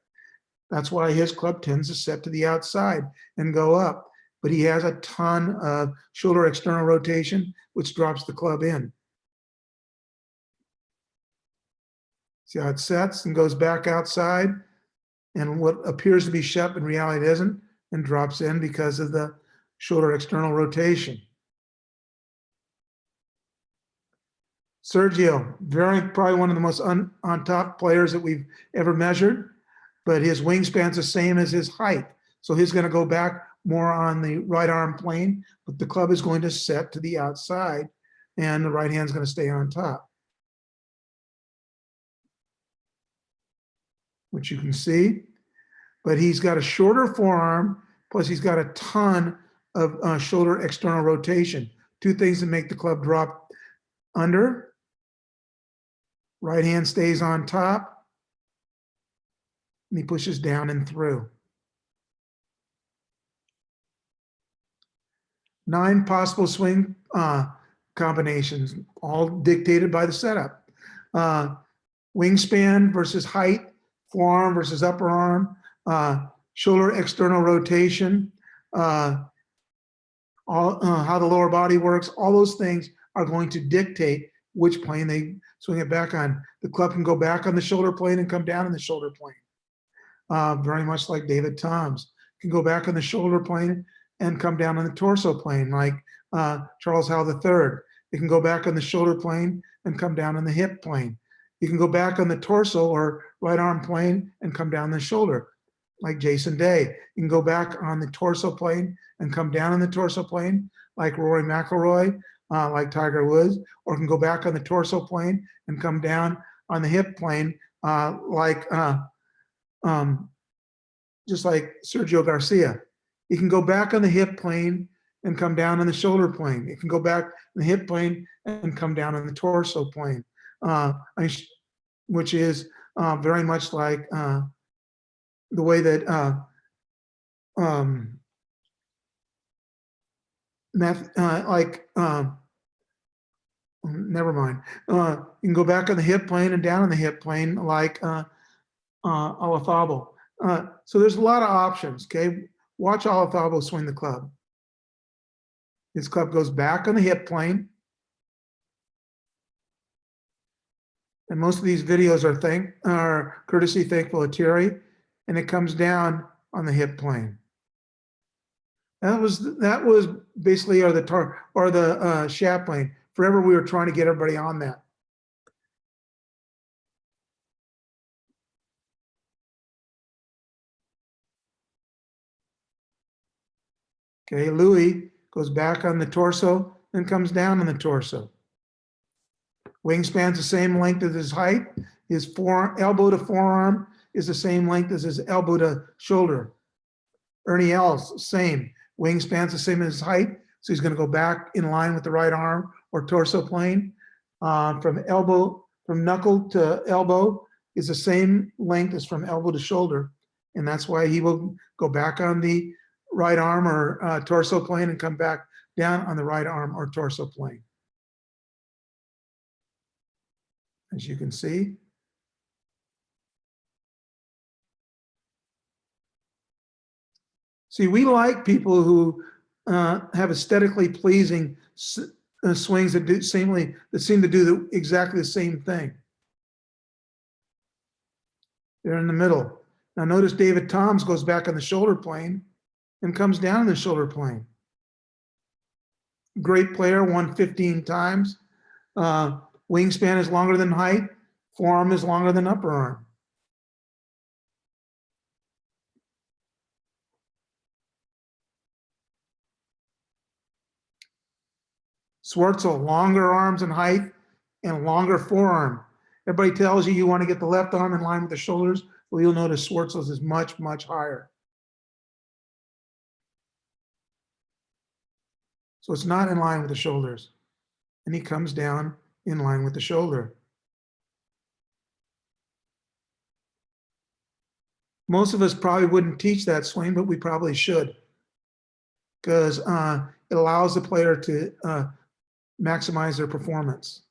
That's why his club tends to set to the outside and go up. But he has a ton of shoulder external rotation, which drops the club in. See how it sets and goes back outside, and what appears to be shut in reality isn't, and drops in because of the shoulder external rotation. Sergio, probably one of the most on top players that we've ever measured, but his wingspan's the same as his height. So he's going to go back more on the right arm plane, but the club is going to set to the outside and the right hand's going to stay on top, which you can see. But he's got a shorter forearm, plus he's got a ton of shoulder external rotation. Two things that make the club drop under. Right hand stays on top, and he pushes down and through. 9 possible swing combinations, all dictated by the setup. Wingspan versus height, forearm versus upper arm, shoulder external rotation, how the lower body works, all those things are going to dictate which plane they swing it back on. The club can go back on the shoulder plane and come down on the shoulder plane. Very much like David Toms. Can go back on the shoulder plane and come down on the torso plane, like Charles Howell III. It can go back on the shoulder plane and come down on the hip plane. You can go back on the torso or right arm plane and come down the shoulder, like Jason Day. You can go back on the torso plane and come down on the torso plane, like Rory McIlroy, like Tiger Woods, or can go back on the torso plane and come down on the hip plane, just like Sergio Garcia. You can go back on the hip plane and come down on the shoulder plane. You can go back on the hip plane and come down on the torso plane, which is very much like the way that never mind. You can go back on the hip plane and down on the hip plane like Olazabal. So there's a lot of options, okay? Watch Olazabal swing the club. His club goes back on the hip plane. And most of these videos are courtesy thankful of Terry, and it comes down on the hip plane. That was basically the shaft plane. Forever we were trying to get everybody on that. Okay, Louis goes back on the torso and comes down on the torso. Wingspan's the same length as his height. His elbow to forearm is the same length as his elbow to shoulder. Ernie Els, same. Wingspan's the same as his height, so he's going to go back in line with the right arm or torso plane. From knuckle to elbow is the same length as from elbow to shoulder, and that's why he will go back on the right arm or torso plane and come back down on the right arm or torso plane. As you can see. See, we like people who have aesthetically pleasing swings that seem to do exactly the same thing. They're in the middle. Now notice David Toms goes back on the shoulder plane and comes down on the shoulder plane. Great player, won 15 times. Wingspan is longer than height. Forearm is longer than upper arm. Schwartzel, longer arms and height and longer forearm. Everybody tells you want to get the left arm in line with the shoulders. Well, you'll notice Schwartzel's is much, much higher. So it's not in line with the shoulders. And he comes down in line with the shoulder. Most of us probably wouldn't teach that swing, but we probably should. because it allows the player to maximize their performance.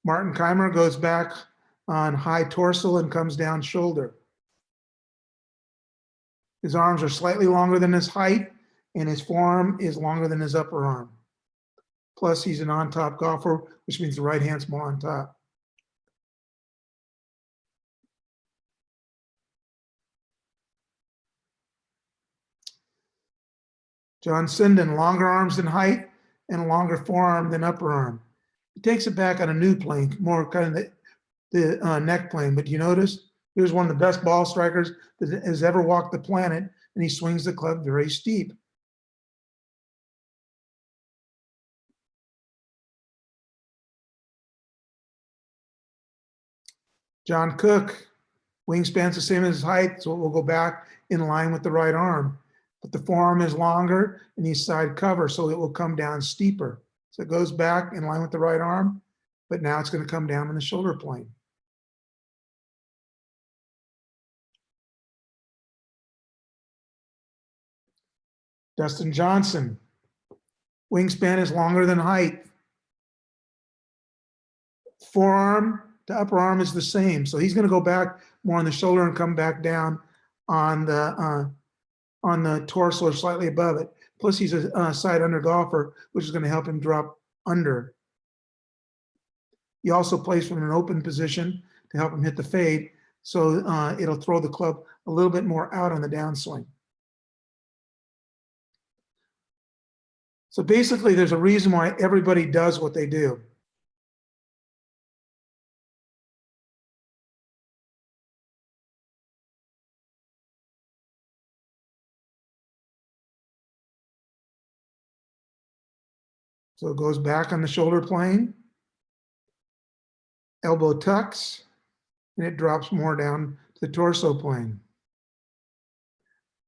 Martin Keimer goes back on high torso and comes down shoulder. His arms are slightly longer than his height, and his forearm is longer than his upper arm. Plus, he's an on-top golfer, which means the right hand's more on top. John Sinden, longer arms than height and longer forearm than upper arm. He takes it back on a new plane, more kind of the neck plane. But you notice, here's one of the best ball strikers that has ever walked the planet, and he swings the club very steep. John Cook, wingspan's the same as his height, so it will go back in line with the right arm. But the forearm is longer and he's side cover, so it will come down steeper. So it goes back in line with the right arm, but now it's going to come down in the shoulder plane. Dustin Johnson, wingspan is longer than height. Forearm to upper arm is the same. So he's going to go back more on the shoulder and come back down on the torso or slightly above it. Plus he's a side under golfer, which is going to help him drop under. He also plays from an open position to help him hit the fade. So it'll throw the club a little bit more out on the downswing. So basically there's a reason why everybody does what they do. So it goes back on the shoulder plane, elbow tucks, and it drops more down to the torso plane.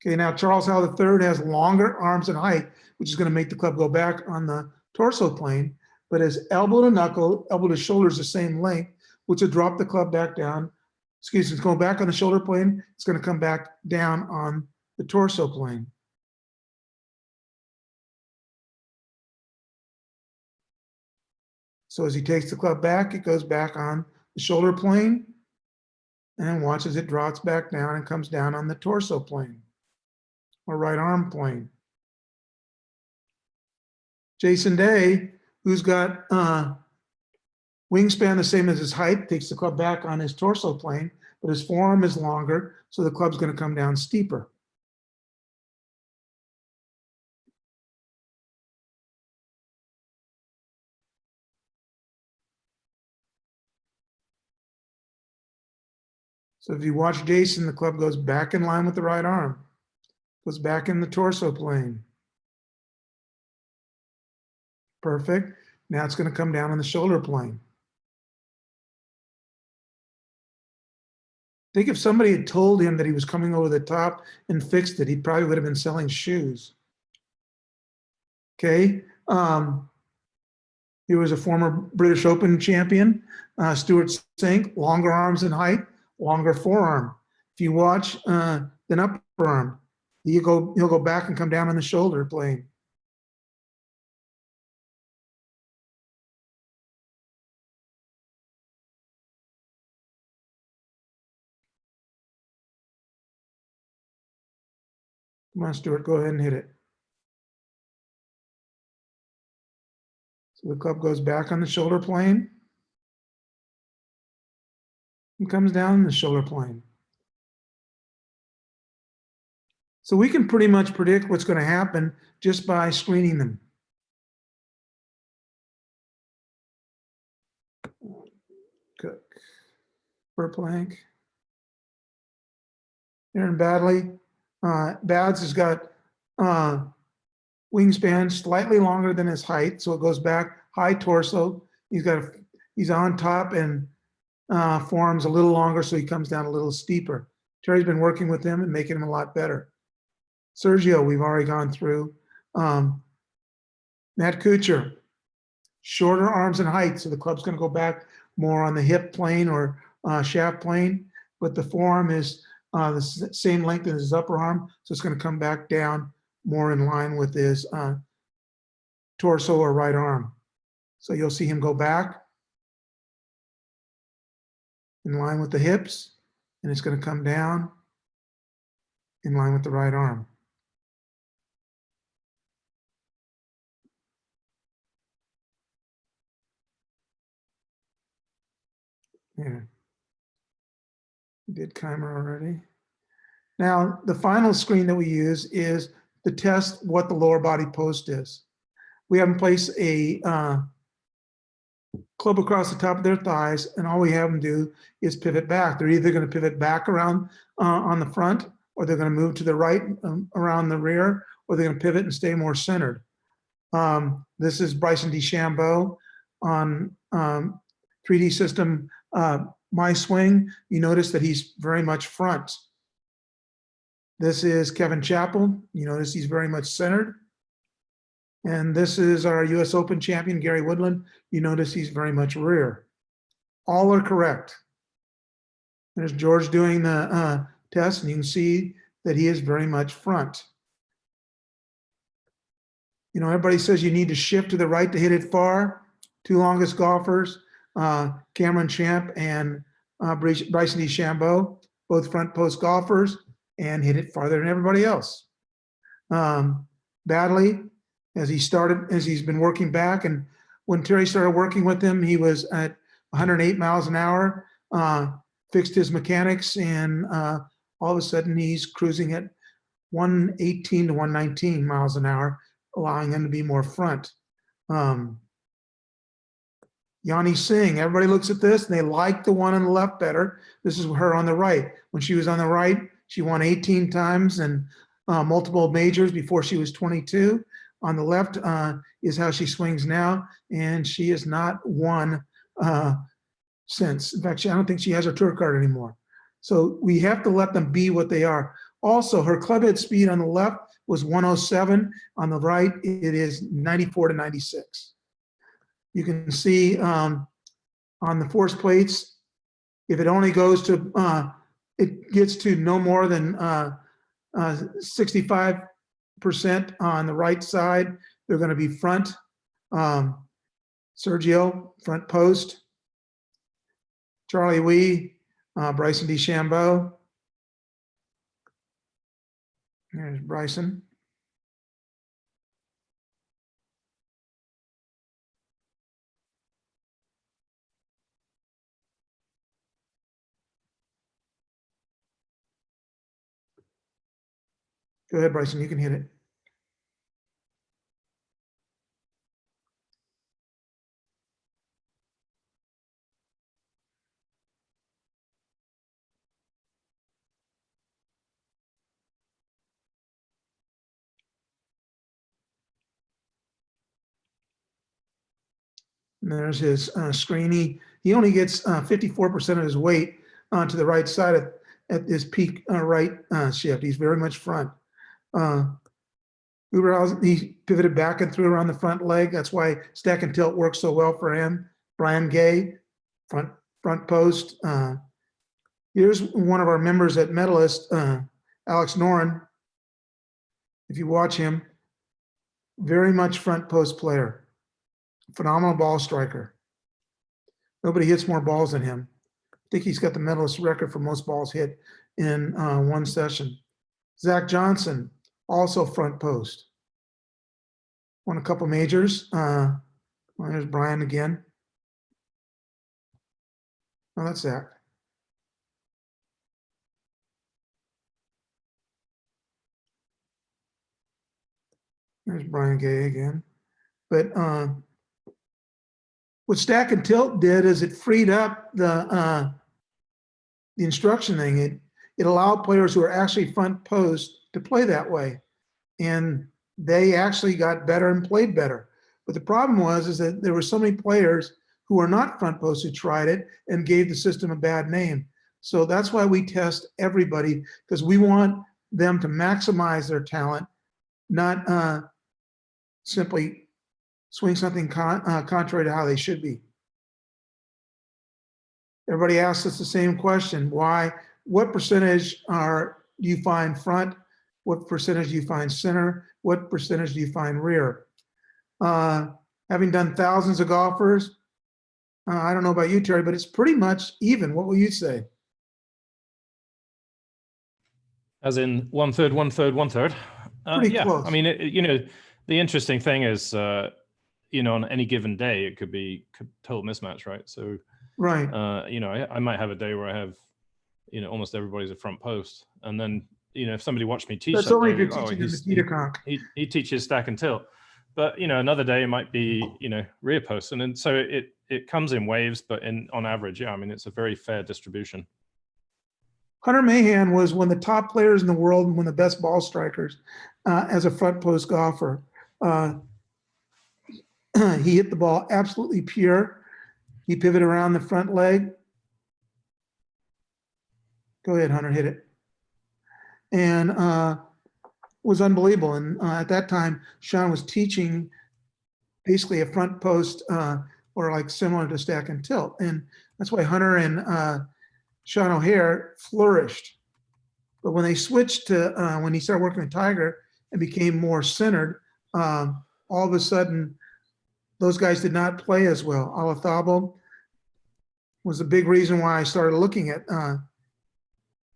Okay, now Charles Howell III has longer arms and height, which is going to make the club go back on the torso plane, but his elbow to knuckle, elbow to shoulder is the same length, which will drop the club back down. Excuse me, it's going back on the shoulder plane, it's going to come back down on the torso plane. So as he takes the club back, it goes back on the shoulder plane, and watch as it drops back down and comes down on the torso plane or right arm plane. Jason Day, who's got wingspan the same as his height, takes the club back on his torso plane, but his forearm is longer, so the club's going to come down steeper. So if you watch Jason, the club goes back in line with the right arm, goes back in the torso plane. Perfect. Now it's going to come down on the shoulder plane. Think if somebody had told him that he was coming over the top and fixed it, he probably would have been selling shoes. Okay. He was a former British Open champion, Stuart Sink, longer arms and height, longer forearm. If you watch than upper arm, he'll go back and come down on the shoulder plane. Come on, Stuart, go ahead and hit it. So the club goes back on the shoulder plane and comes down the shoulder plane. So we can pretty much predict what's going to happen just by screening them. Cook, Verplank, Aaron Badley. Bads has got wingspan slightly longer than his height, so it goes back high torso. He's on top and forearm's a little longer, so he comes down a little steeper. Terry's been working with him and making him a lot better. Sergio, we've already gone through. Matt Kuchar, shorter arms and height, so the club's going to go back more on the hip plane or shaft plane, but the forearm is the same length as his upper arm. So it's going to come back down more in line with his torso or right arm. So you'll see him go back in line with the hips, and it's going to come down in line with the right arm. Yeah. Did Keimer already. Now, the final screen that we use is to test what the lower body post is. We have them place a club across the top of their thighs, and all we have them do is pivot back. They're either going to pivot back around on the front, or they're going to move to the right around the rear, or they're going to pivot and stay more centered. This is Bryson DeChambeau on 3D system My Swing. You notice that he's very much front. This is Kevin Chappell. You notice he's very much centered. And this is our US Open champion, Gary Woodland. You notice he's very much rear. All are correct. There's George doing the test, and you can see that he is very much front. You know, everybody says you need to shift to the right to hit it far. Two longest golfers, Cameron Champ and Bryson DeChambeau, both front post golfers, and hit it farther than everybody else. Badley, as he's been working back, and when Terry started working with him, he was at 108 miles an hour, fixed his mechanics, and all of a sudden he's cruising at 118 to 119 miles an hour, allowing him to be more front. Yanni Singh, everybody looks at this and they like the one on the left better. This is her on the right. When she was on the right, she won 18 times and multiple majors before she was 22. On the left is how she swings now, and she has not won since. In fact, I don't think she has her tour card anymore. So we have to let them be what they are. Also, her clubhead speed on the left was 107. On the right, it is 94 to 96. You can see on the force plates, if it only goes to, it gets to no more than 65% on the right side, they're going to be front. Sergio, front post. Charlie Wee, Bryson DeChambeau. There's Bryson. Go ahead, Bryson, you can hit it. And there's his screen. He only gets 54% of his weight onto the right side at his peak right shift. He's very much front. He pivoted back and threw around the front leg. That's why stack and tilt works so well for him. Brian Gay, front post. Here's one of our members at Medalist, Alex Noren. If you watch him, very much front post player. Phenomenal ball striker. Nobody hits more balls than him. I think he's got the Medalist record for most balls hit in one session. Zach Johnson, also front post. Won a couple majors. Well, there's Brian again. Oh, that's Zach. There's Brian Gay again. But what stack and tilt did is it freed up the instruction thing. It allowed players who are actually front post to play that way, and they actually got better and played better. But the problem is that there were so many players who are not front post who tried it and gave the system a bad name. So that's why we test everybody, because we want them to maximize their talent, not simply swing something contrary to how they should be. Everybody asks us the same question: why what percentage do you find front? What percentage do you find center? What percentage do you find rear? Having done thousands of golfers, I don't know about you, Terry, but it's pretty much even. What will you say? As in 1/3, 1/3, 1/3. Pretty Yeah, close. I mean, the interesting thing is, on any given day, it could be total mismatch, right? So, Right. I might have a day where I have, almost everybody's a front post, and then, if somebody watched me teach That's that only day, if you're oh, teaching them the teeter conk. he teaches stack and tilt, but another day it might be rear post, and so it comes in waves, but on average, yeah, I mean, it's a very fair distribution. Hunter Mahan was one of the top players in the world and one of the best ball strikers as a front post golfer. He hit the ball absolutely pure. He pivoted around the front leg. Go ahead, Hunter, hit it. And was unbelievable. And at that time, Sean was teaching basically a front post or like similar to stack and tilt. And that's why Hunter and Sean O'Hare flourished. But when they switched to, when he started working with Tiger and became more centered, all of a sudden, those guys did not play as well. Alathabo was a big reason why I started looking at,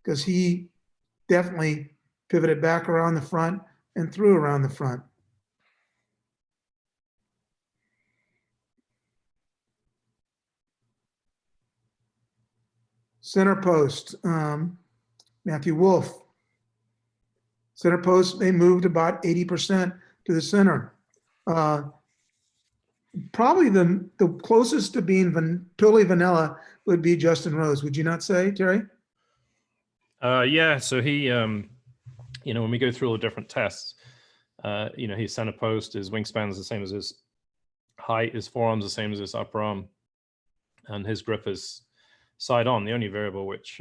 because he definitely pivoted back around the front and threw around the front. Center post, Matthew Wolf. Center post, they moved about 80% to the center. Probably the closest to being totally vanilla would be Justin Rose. Would you not say, Terry? Yeah, so he, when we go through all the different tests, his center post, his wingspan is the same as his height, his forearm's the same as his upper arm, and his grip is side on. The only variable which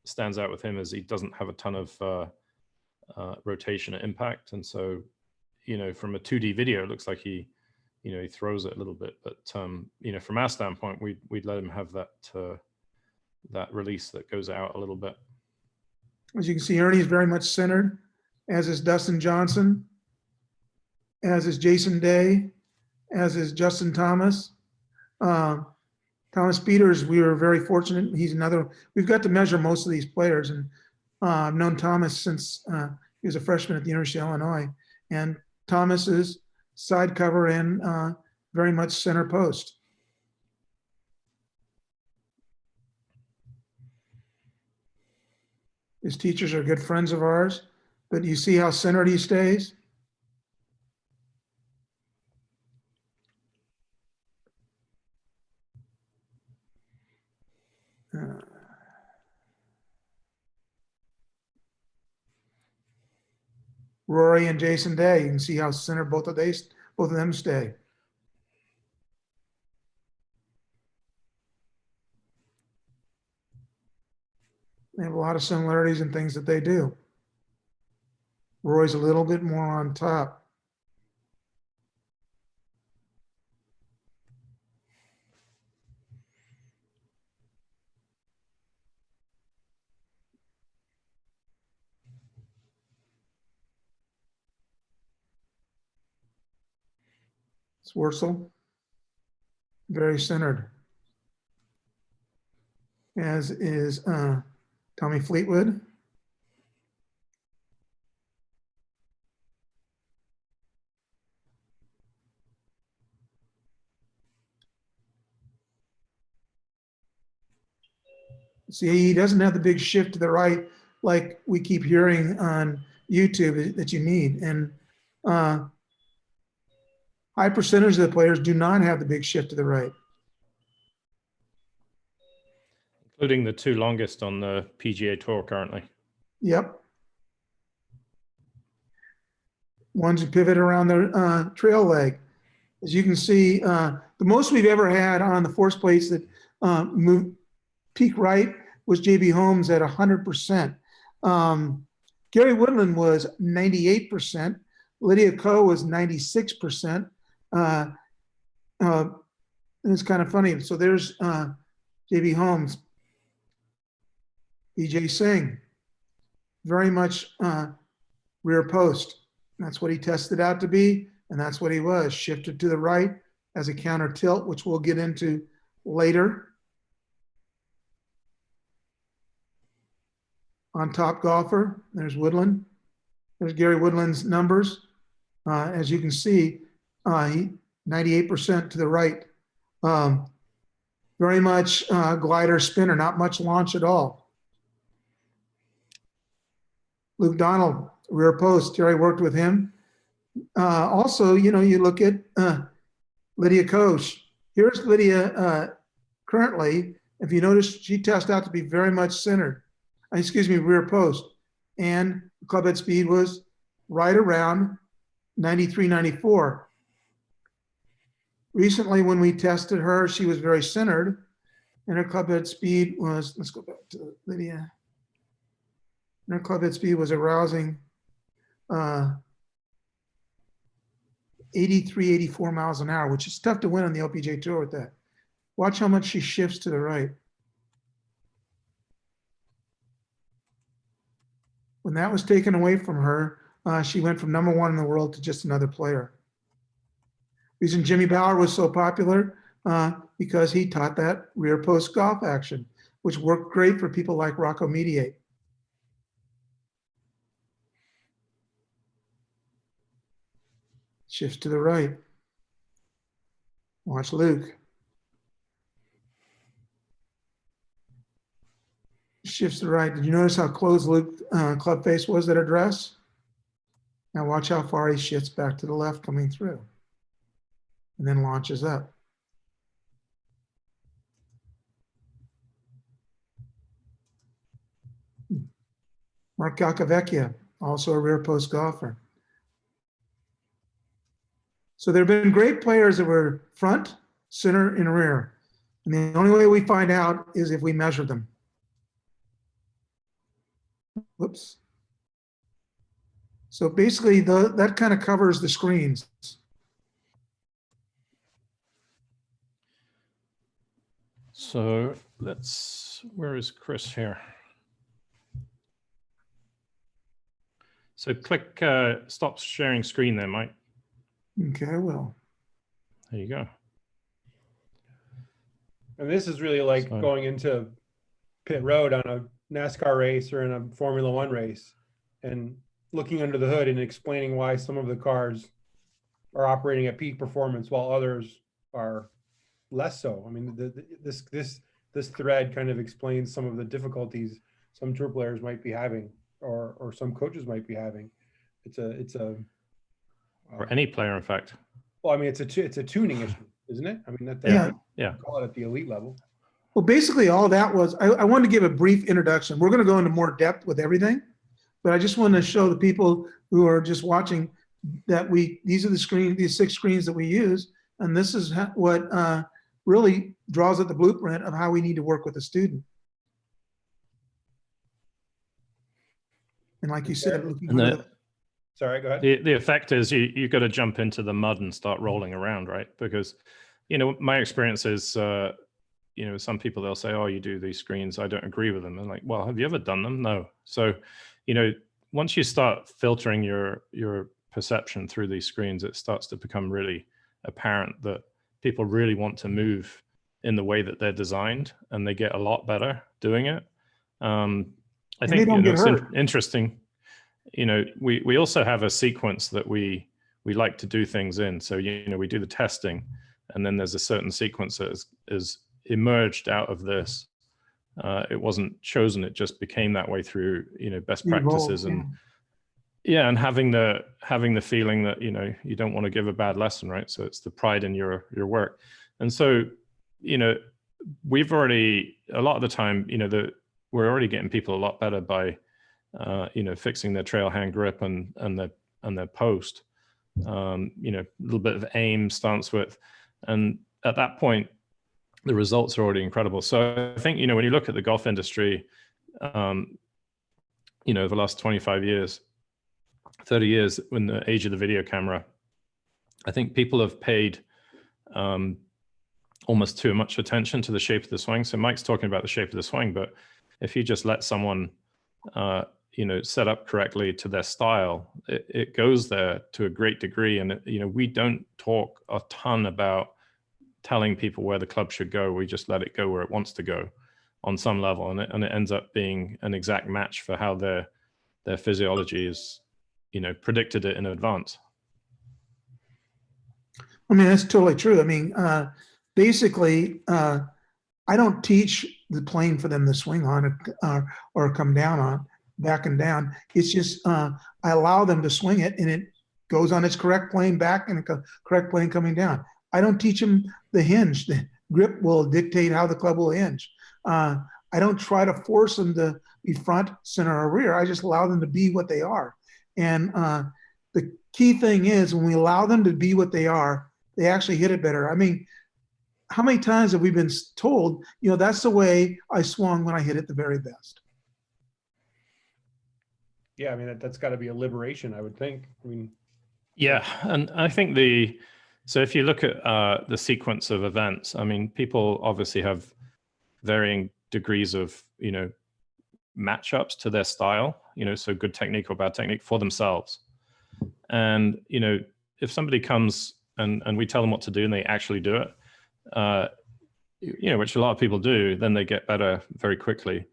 stands out with him is he doesn't have a ton of rotation at impact, and so from a 2D video, it looks like he throws it a little bit, but from our standpoint, we'd let him have that release that goes out a little bit. As you can see, Ernie's very much centered, as is Dustin Johnson, as is Jason Day, as is Justin Thomas. Thomas Peters, we were very fortunate. He's another, we've got to measure most of these players, and I've known Thomas since he was a freshman at the University of Illinois. And Thomas is side cover and very much center post. His teachers are good friends of ours, but you see how centered he stays? Rory and Jason Day, you can see how centered both of them stay. They have a lot of similarities in things that they do. Roy's a little bit more on top. Swartzel, very centered, as is Tommy Fleetwood. See, he doesn't have the big shift to the right like we keep hearing on YouTube that you need. And high percentage of the players do not have the big shift to the right. Including the two longest on the PGA Tour currently. Yep. Ones who pivot around the trail leg. As you can see, the most we've ever had on the force plates that move peak right was JB Holmes at 100%. Gary Woodland was 98%. Lydia Ko was 96%. And it's kind of funny. So there's JB Holmes. BJ Singh, very much rear post. That's what he tested out to be, and that's what he was. Shifted to the right as a counter tilt, which we'll get into later. On top golfer, there's Woodland. There's Gary Woodland's numbers. As you can see, 98% to the right. Very much glider spinner, not much launch at all. Luke Donald, rear post. Terry worked with him. Also, you know, you look at Lydia Koch. Here's Lydia currently. If you notice, she tests out to be very much centered. Excuse me, rear post. And club head speed was right around 93, 94. Recently, when we tested her, she was very centered, and her club head speed was, let's go back to Lydia. And her club head speed was a rousing 83, 84 miles an hour, which is tough to win on the LPGA Tour with that. Watch how much she shifts to the right. When that was taken away from her, she went from #1 in the world to just another player. Reason Jimmy Bauer was so popular because he taught that rear post golf action, which worked great for people like Rocco Mediate. Shifts to the right. Watch Luke. Shifts to the right. Did you notice how close Luke club face was at address? Now watch how far he shifts back to the left coming through. And then launches up. Mark Calcavecchia, also a rear post golfer. So there have been great players that were front, center, and rear. And the only way we find out is if we measure them. Whoops. So basically, that kind of covers the screens. So where is Chris here? So click stop sharing screen there, Mike. Okay, I will. There you go. And this is really like So- going into pit road on a NASCAR race or in a Formula One race and looking under the hood and explaining why some of the cars are operating at peak performance while others are less so. I mean, this thread kind of explains some of the difficulties some tour players might be having or some coaches might be having. Or any player, in fact. Well, I mean, it's a tuning issue, isn't it? I mean, Yeah. call it at the elite level. Well, basically all that was, I wanted to give a brief introduction. We're going to go into more depth with everything, but I just want to show the people who are just watching that these are the screens, these 6 screens that we use. And this is what really draws up the blueprint of how we need to work with a student. And like you said, looking under Sorry, go ahead. The effect is you got to jump into the mud and start rolling around, right? Because, you know, my experience is, you know, some people, they'll say, oh, you do these screens. I don't agree with them. And like, well, have you ever done them? No. So, you know, once you start filtering your perception through these screens, it starts to become really apparent that people really want to move in the way that they're designed, and they get a lot better doing it. I think, you know, it's interesting. You know, we also have a sequence that we like to do things in. So, you know, we do the testing, and then there's a certain sequence that is emerged out of this. It wasn't chosen; it just became that way through, you know, best practices and and having the feeling that, you know, you don't want to give a bad lesson, right? So it's the pride in your work, and so, you know, we've already a lot of the time, you know, we're already getting people a lot better by you know, fixing their trail hand grip and their post, you know, a little bit of aim, stance width. And at that point, the results are already incredible. So I think, you know, when you look at the golf industry, you know, the last 25 years, 30 years, in the age of the video camera, I think people have paid almost too much attention to the shape of the swing. So Mike's talking about the shape of the swing, but if you just let someone, set up correctly to their style, it goes there to a great degree. And, we don't talk a ton about telling people where the club should go. We just let it go where it wants to go on some level. And it ends up being an exact match for how their physiology is, predicted it in advance. I mean, that's totally true. I mean, basically, I don't teach the plane for them to swing on or come down on, back and down. It's just I allow them to swing it, and it goes on its correct plane back and the correct plane coming down. I don't teach them the hinge. The grip will dictate how the club will hinge. I don't try to force them to be front, center, or rear. I just allow them to be what they are. And the key thing is when we allow them to be what they are, they actually hit it better. I mean, how many times have we been told, that's the way I swung when I hit it the very best? Yeah, I mean, that's got to be a liberation, I would think. I mean, yeah, and I think so if you look at the sequence of events, I mean, people obviously have varying degrees of, matchups to their style, so good technique or bad technique for themselves. And, if somebody comes and we tell them what to do and they actually do it, which a lot of people do, then they get better very quickly.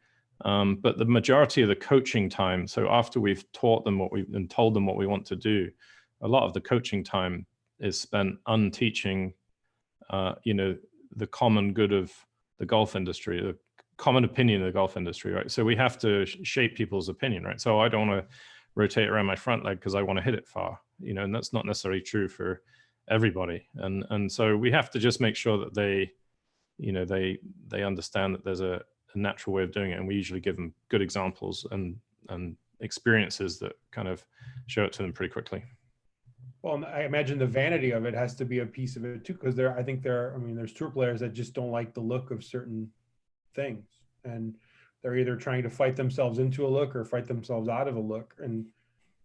But the majority of the coaching time, so after we've taught them and told them what we want to do, a lot of the coaching time is spent unteaching, the common good of the golf industry, the common opinion of the golf industry, right? So we have to shape people's opinion, right? So I don't want to rotate around my front leg because I want to hit it far, and that's not necessarily true for everybody. And so we have to just make sure that they understand that there's a natural way of doing it. And we usually give them good examples and experiences that kind of show it to them pretty quickly. Well, I imagine the vanity of it has to be a piece of it too, because there's tour players that just don't like the look of certain things, and they're either trying to fight themselves into a look or fight themselves out of a look, and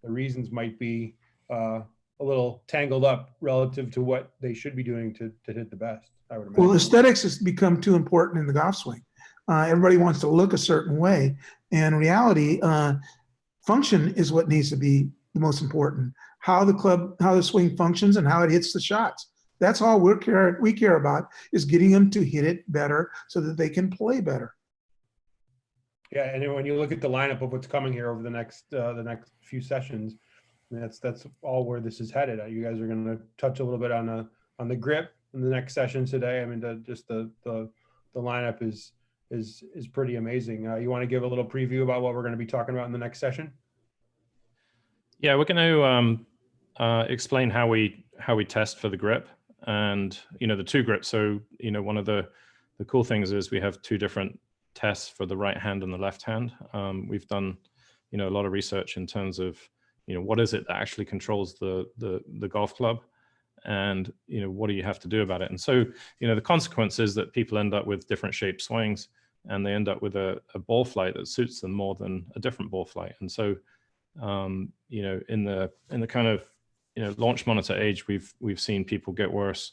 the reasons might be a little tangled up relative to what they should be doing to hit the best, I would imagine. Well, aesthetics has become too important in the golf swing. Everybody wants to look a certain way, and in reality, function is what needs to be the most important. How the swing functions and how it hits the shots. That's all we care about, is getting them to hit it better so that they can play better. Yeah, and when you look at the lineup of what's coming here over the next few sessions, I mean, that's all where this is headed. You guys are going to touch a little bit on the grip in the next session today. I mean, the lineup is pretty amazing. You want to give a little preview about what we're going to be talking about in the next session? Yeah, we're going to explain how we test for the grip and the two grips. So one of the cool things is we have two different tests for the right hand and the left hand. We've done a lot of research in terms of what is it that actually controls the golf club, and what do you have to do about it. And so the consequence is that people end up with different shaped swings, and they end up with a ball flight that suits them more than a different ball flight. And so in the kind of launch monitor age, we've seen people get worse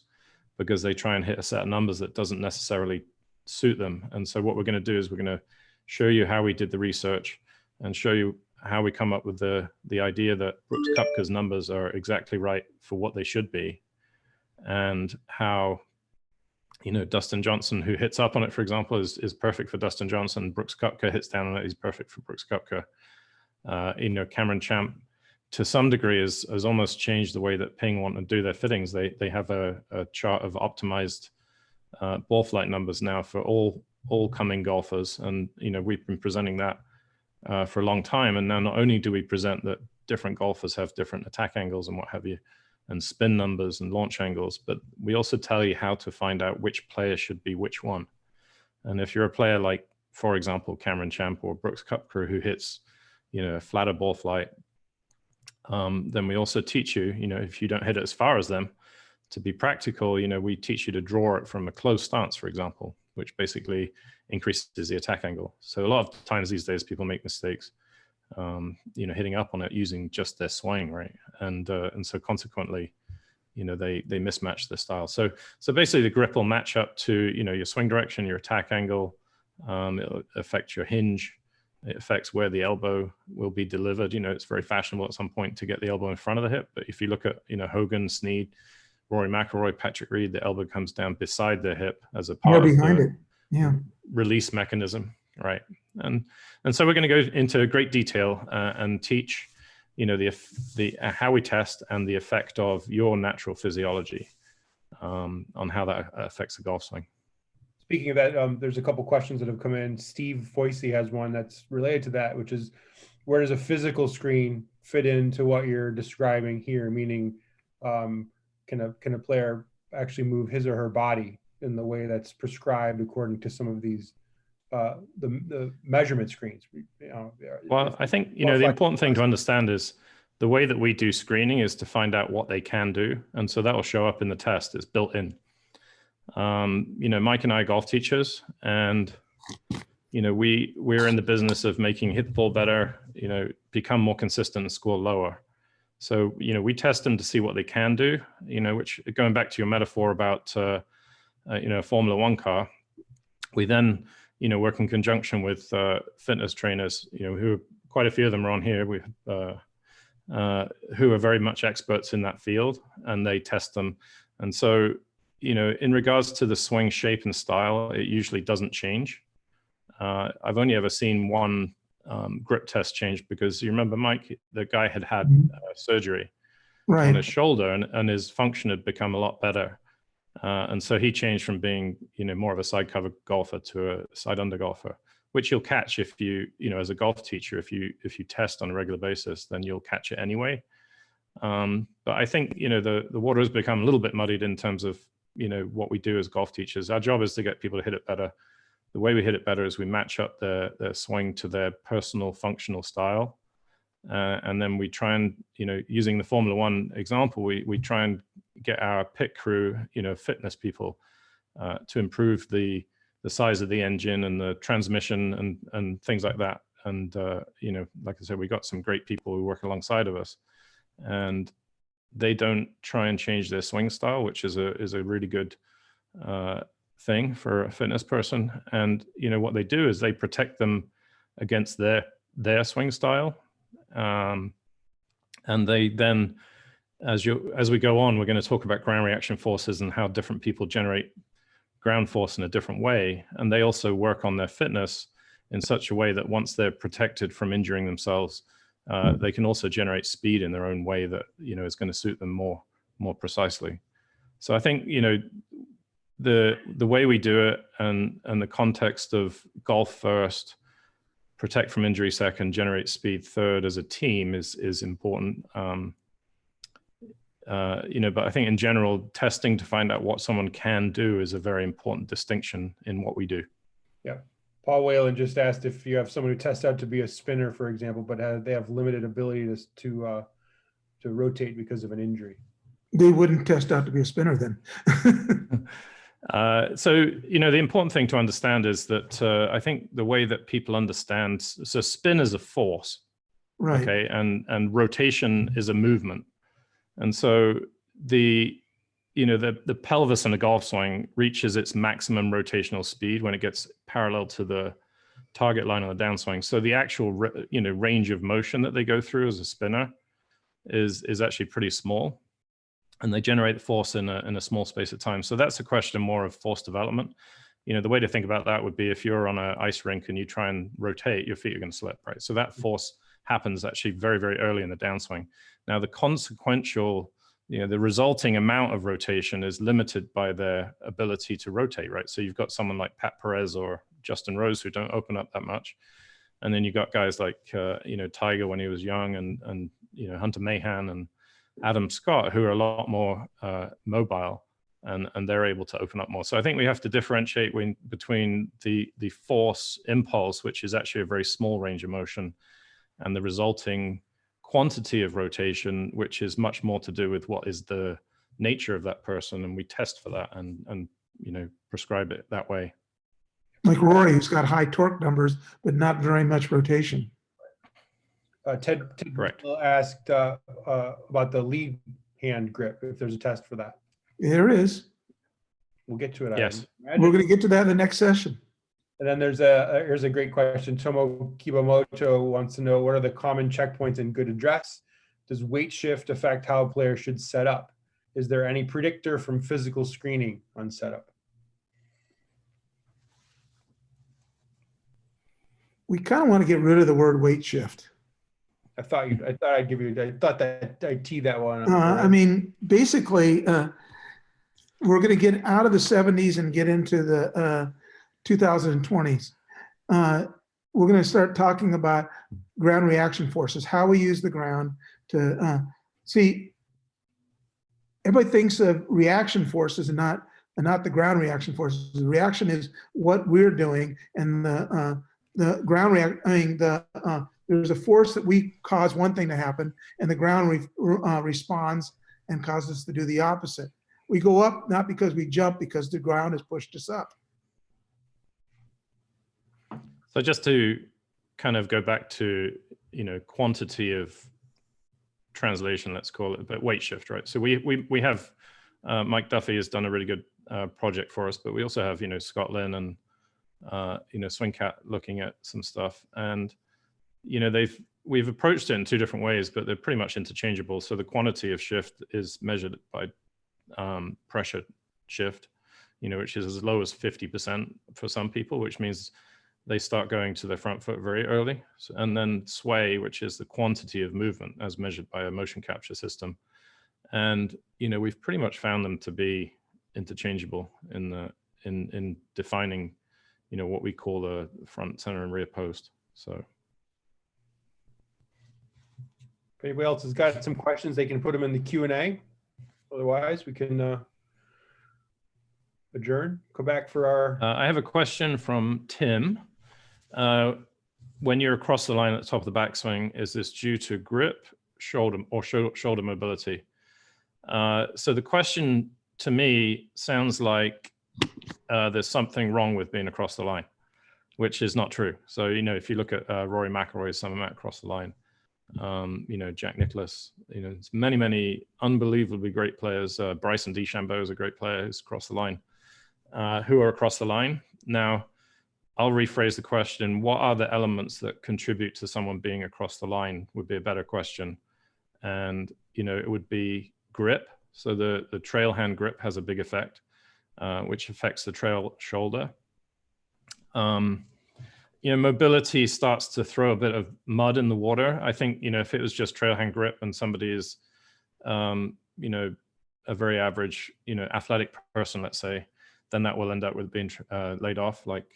because they try and hit a set of numbers that doesn't necessarily suit them. And so what we're going to do is we're going to show you how we did the research and show you how we come up with the idea that Brooks Koepka's numbers are exactly right for what they should be, and how Dustin Johnson, who hits up on it, for example, is perfect for Dustin Johnson. Brooks Koepka hits down on it, he's perfect for Brooks Koepka. Cameron Champ, to some degree, has almost changed the way that Ping want to do their fittings. They have a chart of optimized ball flight numbers now for all coming golfers, and we've been presenting that for a long time. And now not only do we present that different golfers have different attack angles and what have you, and spin numbers and launch angles, but we also tell you how to find out which player should be which one. And if you're a player like, for example, Cameron Champ or Brooks Koepka, who hits a flatter ball flight, then we also teach you, if you don't hit it as far as them, to be practical, we teach you to draw it from a close stance, for example, which basically increases the attack angle. So a lot of times these days people make mistakes, hitting up on it using just their swing, right? And so consequently, they mismatch their style. So basically the grip will match up to, your swing direction, your attack angle, It'll affect your hinge. It affects where the elbow will be delivered. It's very fashionable at some point to get the elbow in front of the hip. But if you look at, Hogan, Snead, Rory McIlroy, Patrick Reed, the elbow comes down beside the hip as a part More of behind the it. Yeah. release mechanism, right? And so we're going to go into great detail and teach, the how we test and the effect of your natural physiology on how that affects the golf swing. Speaking of that, there's a couple questions that have come in. Steve Foisey has one that's related to that, which is, where does a physical screen fit into what you're describing here? Meaning, can a player actually move his or her body in the way that's prescribed according to some of these the measurement screens? Well, I think the important thing to understand is the way that we do screening is to find out what they can do, and so that will show up in the test. It's built in. Mike and I are golf teachers, and we're in the business of making hit the ball better, become more consistent and score lower. So we test them to see what they can do. Which, going back to your metaphor about a Formula One car, we then work in conjunction with fitness trainers, who quite a few of them are on here. Who are very much experts in that field, and they test them. And so in regards to the swing shape and style, it usually doesn't change. I've only ever seen one grip test change, because you remember, Mike, the guy had surgery on his shoulder, and his function had become a lot better. And so he changed from being, more of a side cover golfer to a side under golfer, which you'll catch if you, as a golf teacher, if you test on a regular basis, then you'll catch it anyway. But I think, the water has become a little bit muddied in terms of, what we do as golf teachers. Our job is to get people to hit it better. The way we hit it better is we match up their swing to their personal functional style. And then we try and, using the Formula One example, we try and get our pit crew, fitness people to improve the size of the engine and the transmission and things like that. And, like I said, we got some great people who work alongside of us, and they don't try and change their swing style, which is a really good thing for a fitness person. And, what they do is they protect them against their swing style. And they then, as we go on, we're going to talk about ground reaction forces and how different people generate ground force in a different way. And they also work on their fitness in such a way that once they're protected from injuring themselves, they can also generate speed in their own way that, is going to suit them more precisely. So I think, the way we do it and the context of golf first, protect from injury second, generate speed third as a team is important. But I think in general, testing to find out what someone can do is a very important distinction in what we do. Yeah. Paul Whalen just asked if you have someone who tests out to be a spinner, for example, but they have limited ability to rotate because of an injury. They wouldn't test out to be a spinner then. So, the important thing to understand is that I think the way that people understand, so spin is a force, right? Okay, and rotation is a movement. And so the pelvis in a golf swing reaches its maximum rotational speed when it gets parallel to the target line on the downswing. So the actual range of motion that they go through as a spinner is actually pretty small, and they generate the force in a small space of time. So that's a question more of force development. The way to think about that would be if you're on an ice rink and you try and rotate, your feet are going to slip, right? So that force happens actually very, very early in the downswing. Now, the consequential, the resulting amount of rotation is limited by their ability to rotate, right? So you've got someone like Pat Perez or Justin Rose who don't open up that much. And then you've got guys like, Tiger when he was young and Hunter Mahan and Adam Scott, who are a lot more mobile and they're able to open up more. So I think we have to differentiate between the force impulse, which is actually a very small range of motion, and the resulting quantity of rotation, which is much more to do with what is the nature of that person. And we test for that and prescribe it that way. Like Rory, who's got high torque numbers, but not very much rotation. Ted Correct. asked about the lead hand grip, if there's a test for that. There is. We'll get to it. Yes. We're going to get to that in the next session. And then here's a great question. Tomo Kibamoto wants to know, what are the common checkpoints in good address? Does weight shift affect how a player should set up? Is there any predictor from physical screening on setup? We kind of want to get rid of the word weight shift. I thought that I'd tee that one up. I mean, basically, we're going to get out of the 70s and get into the 2020s. We're going to start talking about ground reaction forces, how we use the ground to see. Everybody thinks of reaction forces and not the ground reaction forces. The reaction is what we're doing, and the ground react. I mean, there's a force that we cause one thing to happen, and the ground responds and causes us to do the opposite. We go up not because we jump, because the ground has pushed us up. So just to kind of go back to, quantity of translation, let's call it, but weight shift, right? So we have, Mike Duffy has done a really good project for us, but we also have, Scott Lynn and, Swingcat looking at some stuff. And, we've approached it in two different ways, but they're pretty much interchangeable. So the quantity of shift is measured by pressure shift, which is as low as 50% for some people, which means they start going to their front foot very early. So, and then sway, which is the quantity of movement as measured by a motion capture system. And, we've pretty much found them to be interchangeable in defining, what we call the front, center, and rear post. So. If anybody else has got some questions, they can put them in the Q&A. Otherwise, we can adjourn, go back for our... I have a question from Tim. When you're across the line at the top of the backswing, is this due to grip, shoulder, or shoulder mobility? So the question to me sounds like there's something wrong with being across the line, which is not true. So, if you look at Rory McIlroy's Summer Mat across the line, Jack Nicklaus, many unbelievably great players. Bryson DeChambeau is a great player who's across the line, who are across the line. Now, I'll rephrase the question. What are the elements that contribute to someone being across the line would be a better question. And, it would be grip. So the trail hand grip has a big effect, which affects the trail shoulder. Mobility starts to throw a bit of mud in the water. I think, if it was just trail hand grip and somebody is, a very average, athletic person, let's say, then that will end up with being laid off, like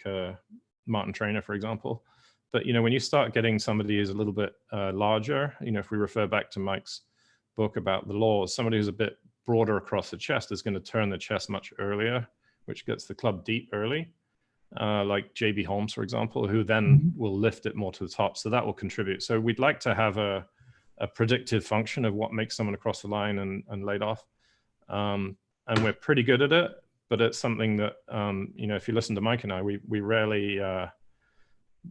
Martin Trainer, for example. But, when you start getting somebody who's a little bit larger, if we refer back to Mike's book about the laws, somebody who's a bit broader across the chest is going to turn the chest much earlier, which gets the club deep early. Like JB Holmes, for example, who then will lift it more to the top. So that will contribute. So we'd like to have a predictive function of what makes someone across the line and laid off. And we're pretty good at it, but it's something that, if you listen to Mike and I, we rarely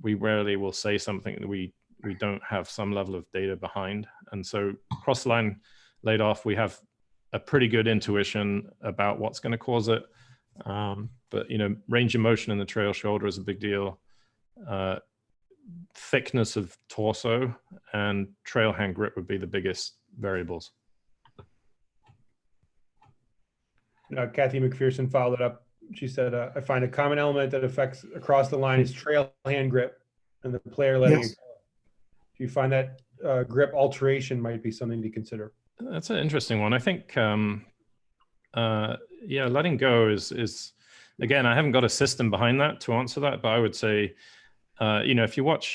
will say something that we don't have some level of data behind. And so across the line laid off, we have a pretty good intuition about what's going to cause it. But range of motion in the trail shoulder is a big deal. Thickness of torso and trail hand grip would be the biggest variables. Kathy McPherson followed up. She said, I find a common element that affects across the line is trail hand grip and the player letting it go. Do you find that grip alteration might be something to consider? That's an interesting one. I think, letting go is again, I haven't got a system behind that to answer that, but I would say, if you watch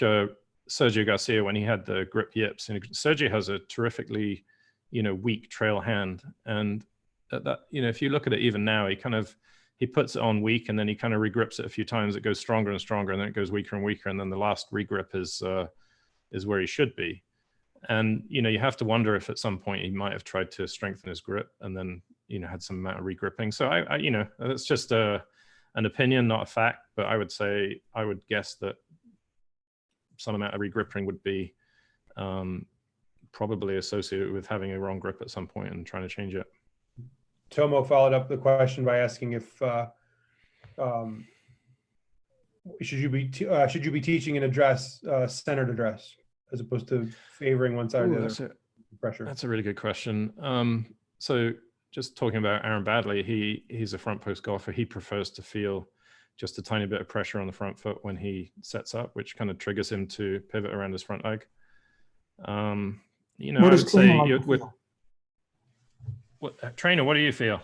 Sergio Garcia when he had the grip yips, and Sergio has a terrifically, weak trail hand. And that, if you look at it even now, he puts it on weak and then he kind of regrips it a few times. It goes stronger and stronger, and then it goes weaker and weaker. And then the last regrip is where he should be. And, you have to wonder if at some point he might have tried to strengthen his grip and then, had some amount of regripping. So I that's just an opinion, not a fact, but I would guess that some amount of regripping would be probably associated with having a wrong grip at some point and trying to change it. Tomo followed up the question by asking if should you be teaching an address, centered address, as opposed to favoring one side or the other? Pressure. That's a really good question. So just talking about Aaron Badley, he's a front post golfer. He prefers to feel just a tiny bit of pressure on the front foot when he sets up, which kind of triggers him to pivot around his front leg. You know, I would say, Trainer, what do you feel?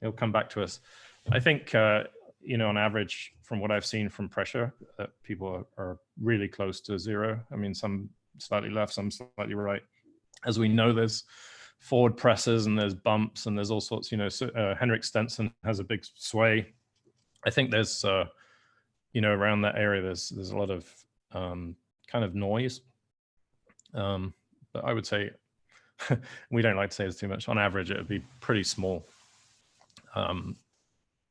He'll come back to us. I think, you know, on average, from what I've seen from pressure, people are really close to zero. I mean, some slightly left, some slightly right. As we know, there's forward presses and there's bumps and there's all sorts, you know, so, Henrik Stenson has a big sway. I think there's, you know, around that area, there's a lot of kind of noise. But I would say, we don't like to say this too much. On average, it would be pretty small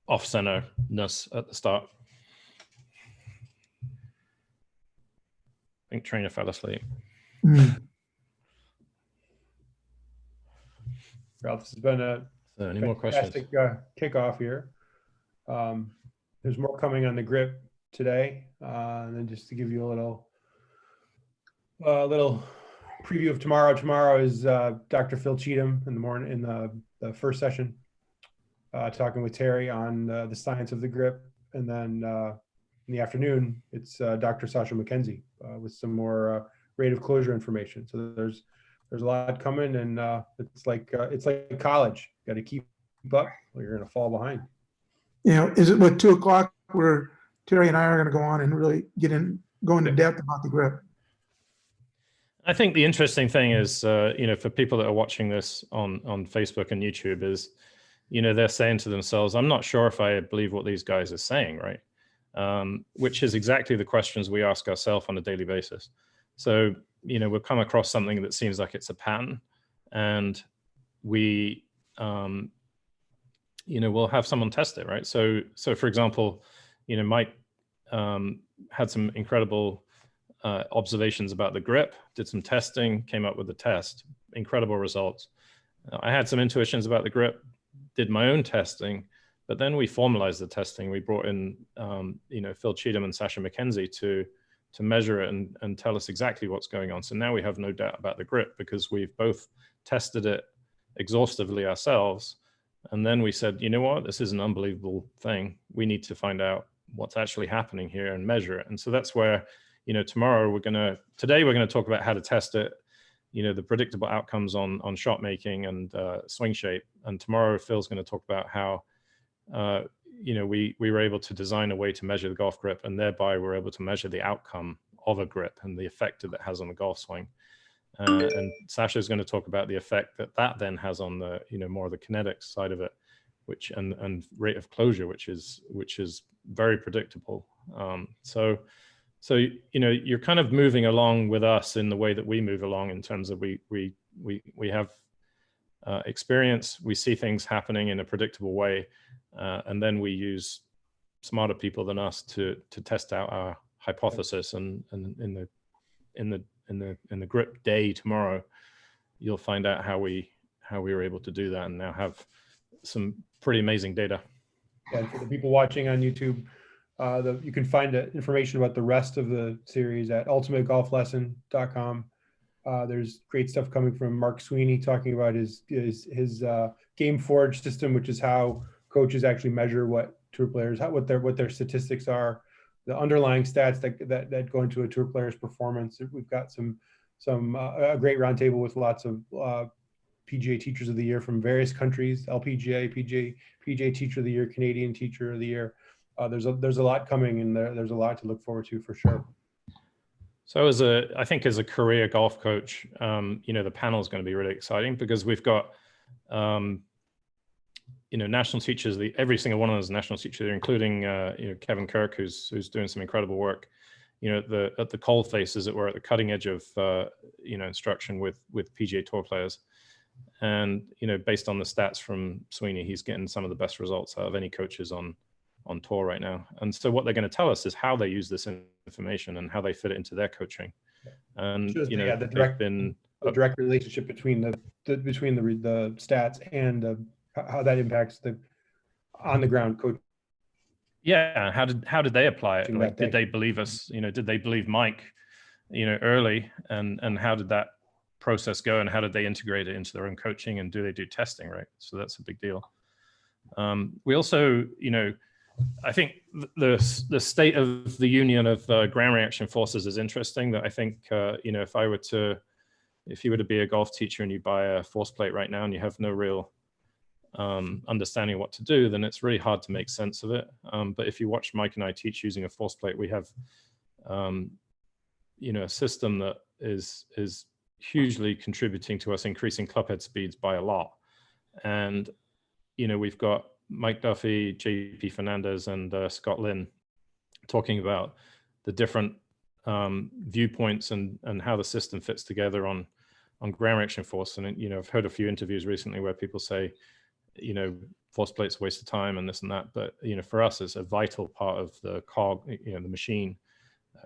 off-centerness at the start. I think Trainer fell asleep. Ralph, this has been a any more questions? Kickoff here. There's more coming on the grip today, and then just to give you a little preview of tomorrow. Tomorrow is Dr. Phil Cheatham in the morning, in the first session, talking with Terry on the science of the grip, and then in the afternoon it's Dr. Sasha McKenzie with some more rate of closure information. So there's a lot coming, and it's like college. Got to keep up, or you're going to fall behind. You know, is it what 2 o'clock where Terry and I are going to go on and really go into depth about the grip? I think the interesting thing is, you know, for people that are watching this on Facebook and YouTube is, you know, they're saying to themselves, I'm not sure if I believe what these guys are saying, right? Which is exactly the questions we ask ourselves on a daily basis. So, you know, we'll come across something that seems like it's a pattern, and we, you know, we'll have someone test it, right? So for example, you know, Mike had some incredible observations about the grip, did some testing, came up with a test, incredible results. I had some intuitions about the grip, did my own testing, but then we formalized the testing. We brought in, you know, Phil Cheatham and Sasha McKenzie to measure it and tell us exactly what's going on. So now we have no doubt about the grip because we've both tested it exhaustively ourselves. And then we said, you know what, this is an unbelievable thing. We need to find out what's actually happening here and measure it. And so that's where, you know, today we're going to talk about how to test it, you know, the predictable outcomes on shot making and swing shape. And tomorrow Phil's going to talk about how, you know, we were able to design a way to measure the golf grip, and thereby we're able to measure the outcome of a grip and the effect that it has on the golf swing. And Sasha is going to talk about the effect that then has on the, you know, more of the kinetics side of it, which and rate of closure, which is very predictable. So, you know, you're kind of moving along with us in the way that we move along in terms of we have experience, we see things happening in a predictable way, and then we use smarter people than us to test out our hypothesis. And in the grip day tomorrow, you'll find out how we were able to do that and now have some pretty amazing data. Yeah, and for the people watching on YouTube, you can find information about the rest of the series at ultimategolflesson.com. There's great stuff coming from Mark Sweeney talking about his Game Forge system, which is how coaches actually measure what tour players, what their statistics are, the underlying stats that go into a tour player's performance. We've got a great roundtable with lots of PGA Teachers of the Year from various countries, LPGA, PGA Teacher of the Year, Canadian Teacher of the Year. There's a lot coming, and there's a lot to look forward to for sure. So I think as a career golf coach, you know, the panel is going to be really exciting because we've got, you know, national teachers. Every single one of those national teachers, including you know, Kevin Kirk, who's doing some incredible work. You know, at the cold face, as it were, at the cutting edge of you know, instruction with PGA Tour players. And you know, based on the stats from Sweeney, he's getting some of the best results out of any coaches on tour right now. And so what they're going to tell us is how they use this information and how they fit it into their coaching. And you know, the direct relationship between the stats and how that impacts the on the ground coach. Yeah, how did they apply it? Do Like, that did they believe us? You know, did they believe Mike, you know, early, and how did that process go, and how did they integrate it into their own coaching, and do they do testing, right? So that's a big deal. We also, you know, I think the state of the union of ground reaction forces is interesting. That I think, you know, if you were to be a golf teacher and you buy a force plate right now and you have no real understanding of what to do, then it's really hard to make sense of it. But if you watch Mike and I teach using a force plate, we have, you know, a system that is hugely contributing to us increasing clubhead speeds by a lot. And, you know, we've got Mike Duffy, JP Fernandez, and Scott Lynn talking about the different viewpoints and how the system fits together on ground reaction force. And, you know, I've heard a few interviews recently where people say, you know, force plate's a waste of time and this and that. But, you know, for us, it's a vital part of the cog, you know, the machine.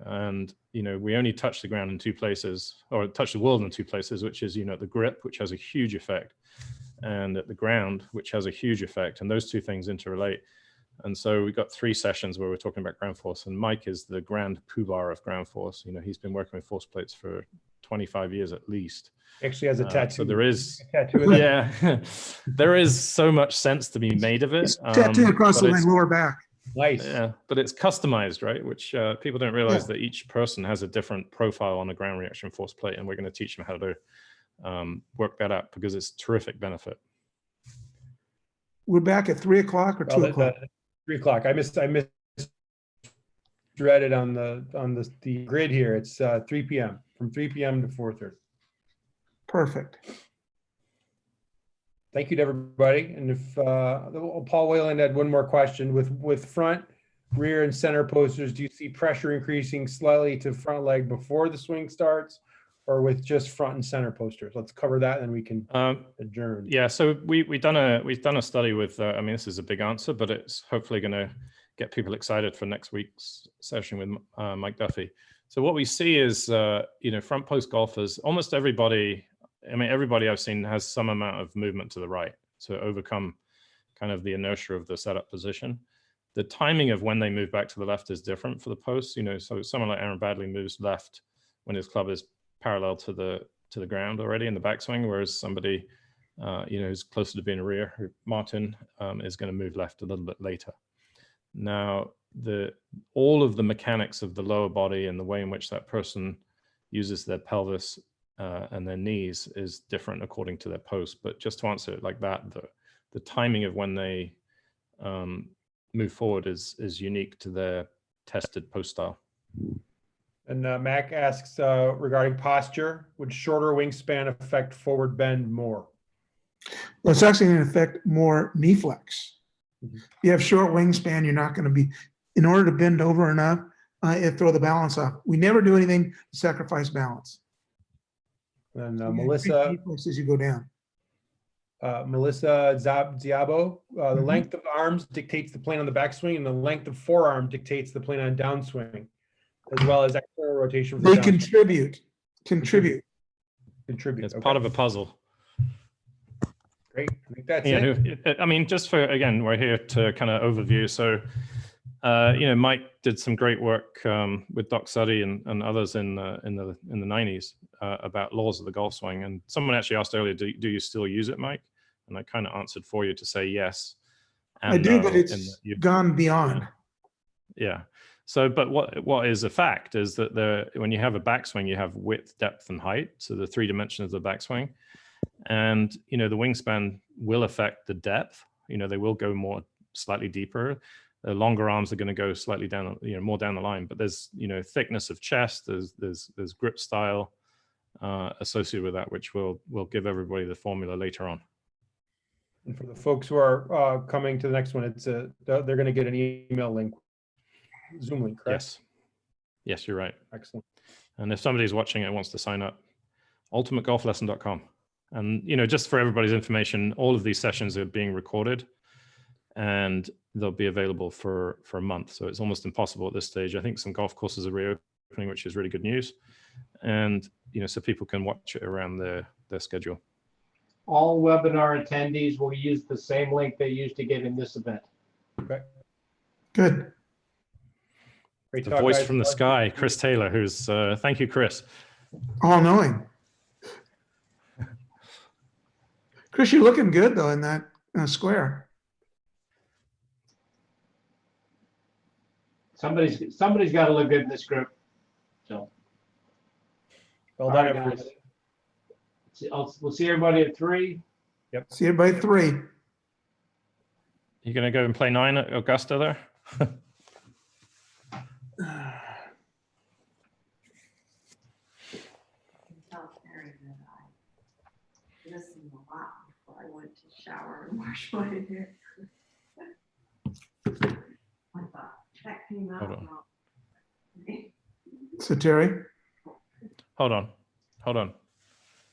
And, you know, we only touch the ground in two places, or touch the world in two places, which is, you know, the grip, which has a huge effect, and at the ground, which has a huge effect. And those two things interrelate. And so we got 3 sessions where we're talking about ground force, and Mike is the grand poobah of ground force. You know, he's been working with force plates for 25 years at least. Actually has a tattoo. So there is, a tattoo of that. yeah, there is so much sense to be made of it. Tattoo across the but lower back. Nice. yeah, but it's customized, right? Which people don't realize that each person has a different profile on a ground reaction force plate, and we're going to teach them how to work that out because it's terrific benefit. We're back at 3 o'clock or 2 o'clock. 3 o'clock. I misread it on the grid here. It's 3 p.m. from 3 p.m. to 4:30. Perfect. Thank you to everybody. And if Paul Wayland had one more question with front, rear, and center posters, do you see pressure increasing slightly to front leg before the swing starts, or with just front and center posters? Let's cover that, and then we can adjourn. Yeah, so we've done a study with. I mean, this is a big answer, but it's hopefully going to get people excited for next week's session with Mike Duffy. So what we see is, you know, front post golfers. Almost everybody. I mean, everybody I've seen has some amount of movement to the right to overcome kind of the inertia of the setup position. The timing of when they move back to the left is different for the posts. You know, so someone like Aaron Badley moves left when his club is parallel to the ground already in the backswing, whereas somebody, you know, who's closer to being a rear, Martin, is going to move left a little bit later. Now, all of the mechanics of the lower body and the way in which that person uses their pelvis and their knees is different according to their post. But just to answer it like that, the timing of when they move forward is unique to their tested post style. And Mac asks regarding posture, would shorter wingspan affect forward bend more? Well, it's actually going to affect more knee flex. Mhm. If you have short wingspan, you're not going to be, in order to bend over enough, it throw the balance off. We never do anything to sacrifice balance. And You Melissa, increase knee flex as you go down. Melissa Ziabo, the Mhm. length of arms dictates the plane on the backswing, and the length of forearm dictates the plane on downswing, as well as external rotation. For They the downswing. contribute. Contribute. It's Okay. part of a puzzle. Great. I think that's Yeah, it. I mean, just for, again, we're here to kind of overview. So, you know, Mike did some great work with Doc Suddy and others in the 90s about laws of the golf swing. And someone actually asked earlier, do you still use it, Mike? And I kind of answered for you to say yes. And I do, no, but it's gone beyond. Yeah. So, but what is a fact is that when you have a backswing, you have width, depth, and height. So the 3 dimensions of the backswing. And, you know, the wingspan will affect the depth. You know, they will go slightly deeper. The longer arms are going to go slightly down, you know, more down the line. But there's, you know, thickness of chest. There's grip style associated with that, which we'll give everybody the formula later on. And for the folks who are coming to the next one, it's they're going to get an email link, Zoom link, correct? Yes, you're right. Excellent. And if somebody's watching it and wants to sign up, ultimategolflesson.com. And, you know, just for everybody's information, all of these sessions are being recorded and they'll be available for a month. So it's almost impossible at this stage. I think some golf courses are reopening, which is really good news. And, you know, so people can watch it around their schedule. All webinar attendees will use the same link they used to get in this event. Okay. Good. Great The talk, voice guys. from the sky, Chris Taylor, who's, thank you, Chris. All knowing. Chris, you're looking good though in that square. Somebody's got to look good in this group. So, Well all done, right, everybody. guys. We'll see everybody at 3. See you by 3. You going to go and play 9 at Augusta there? South Carolina, I listened a lot before I went to shower and wash my hair. I thought that came out Hold on. wrong. So Terry, Hold on.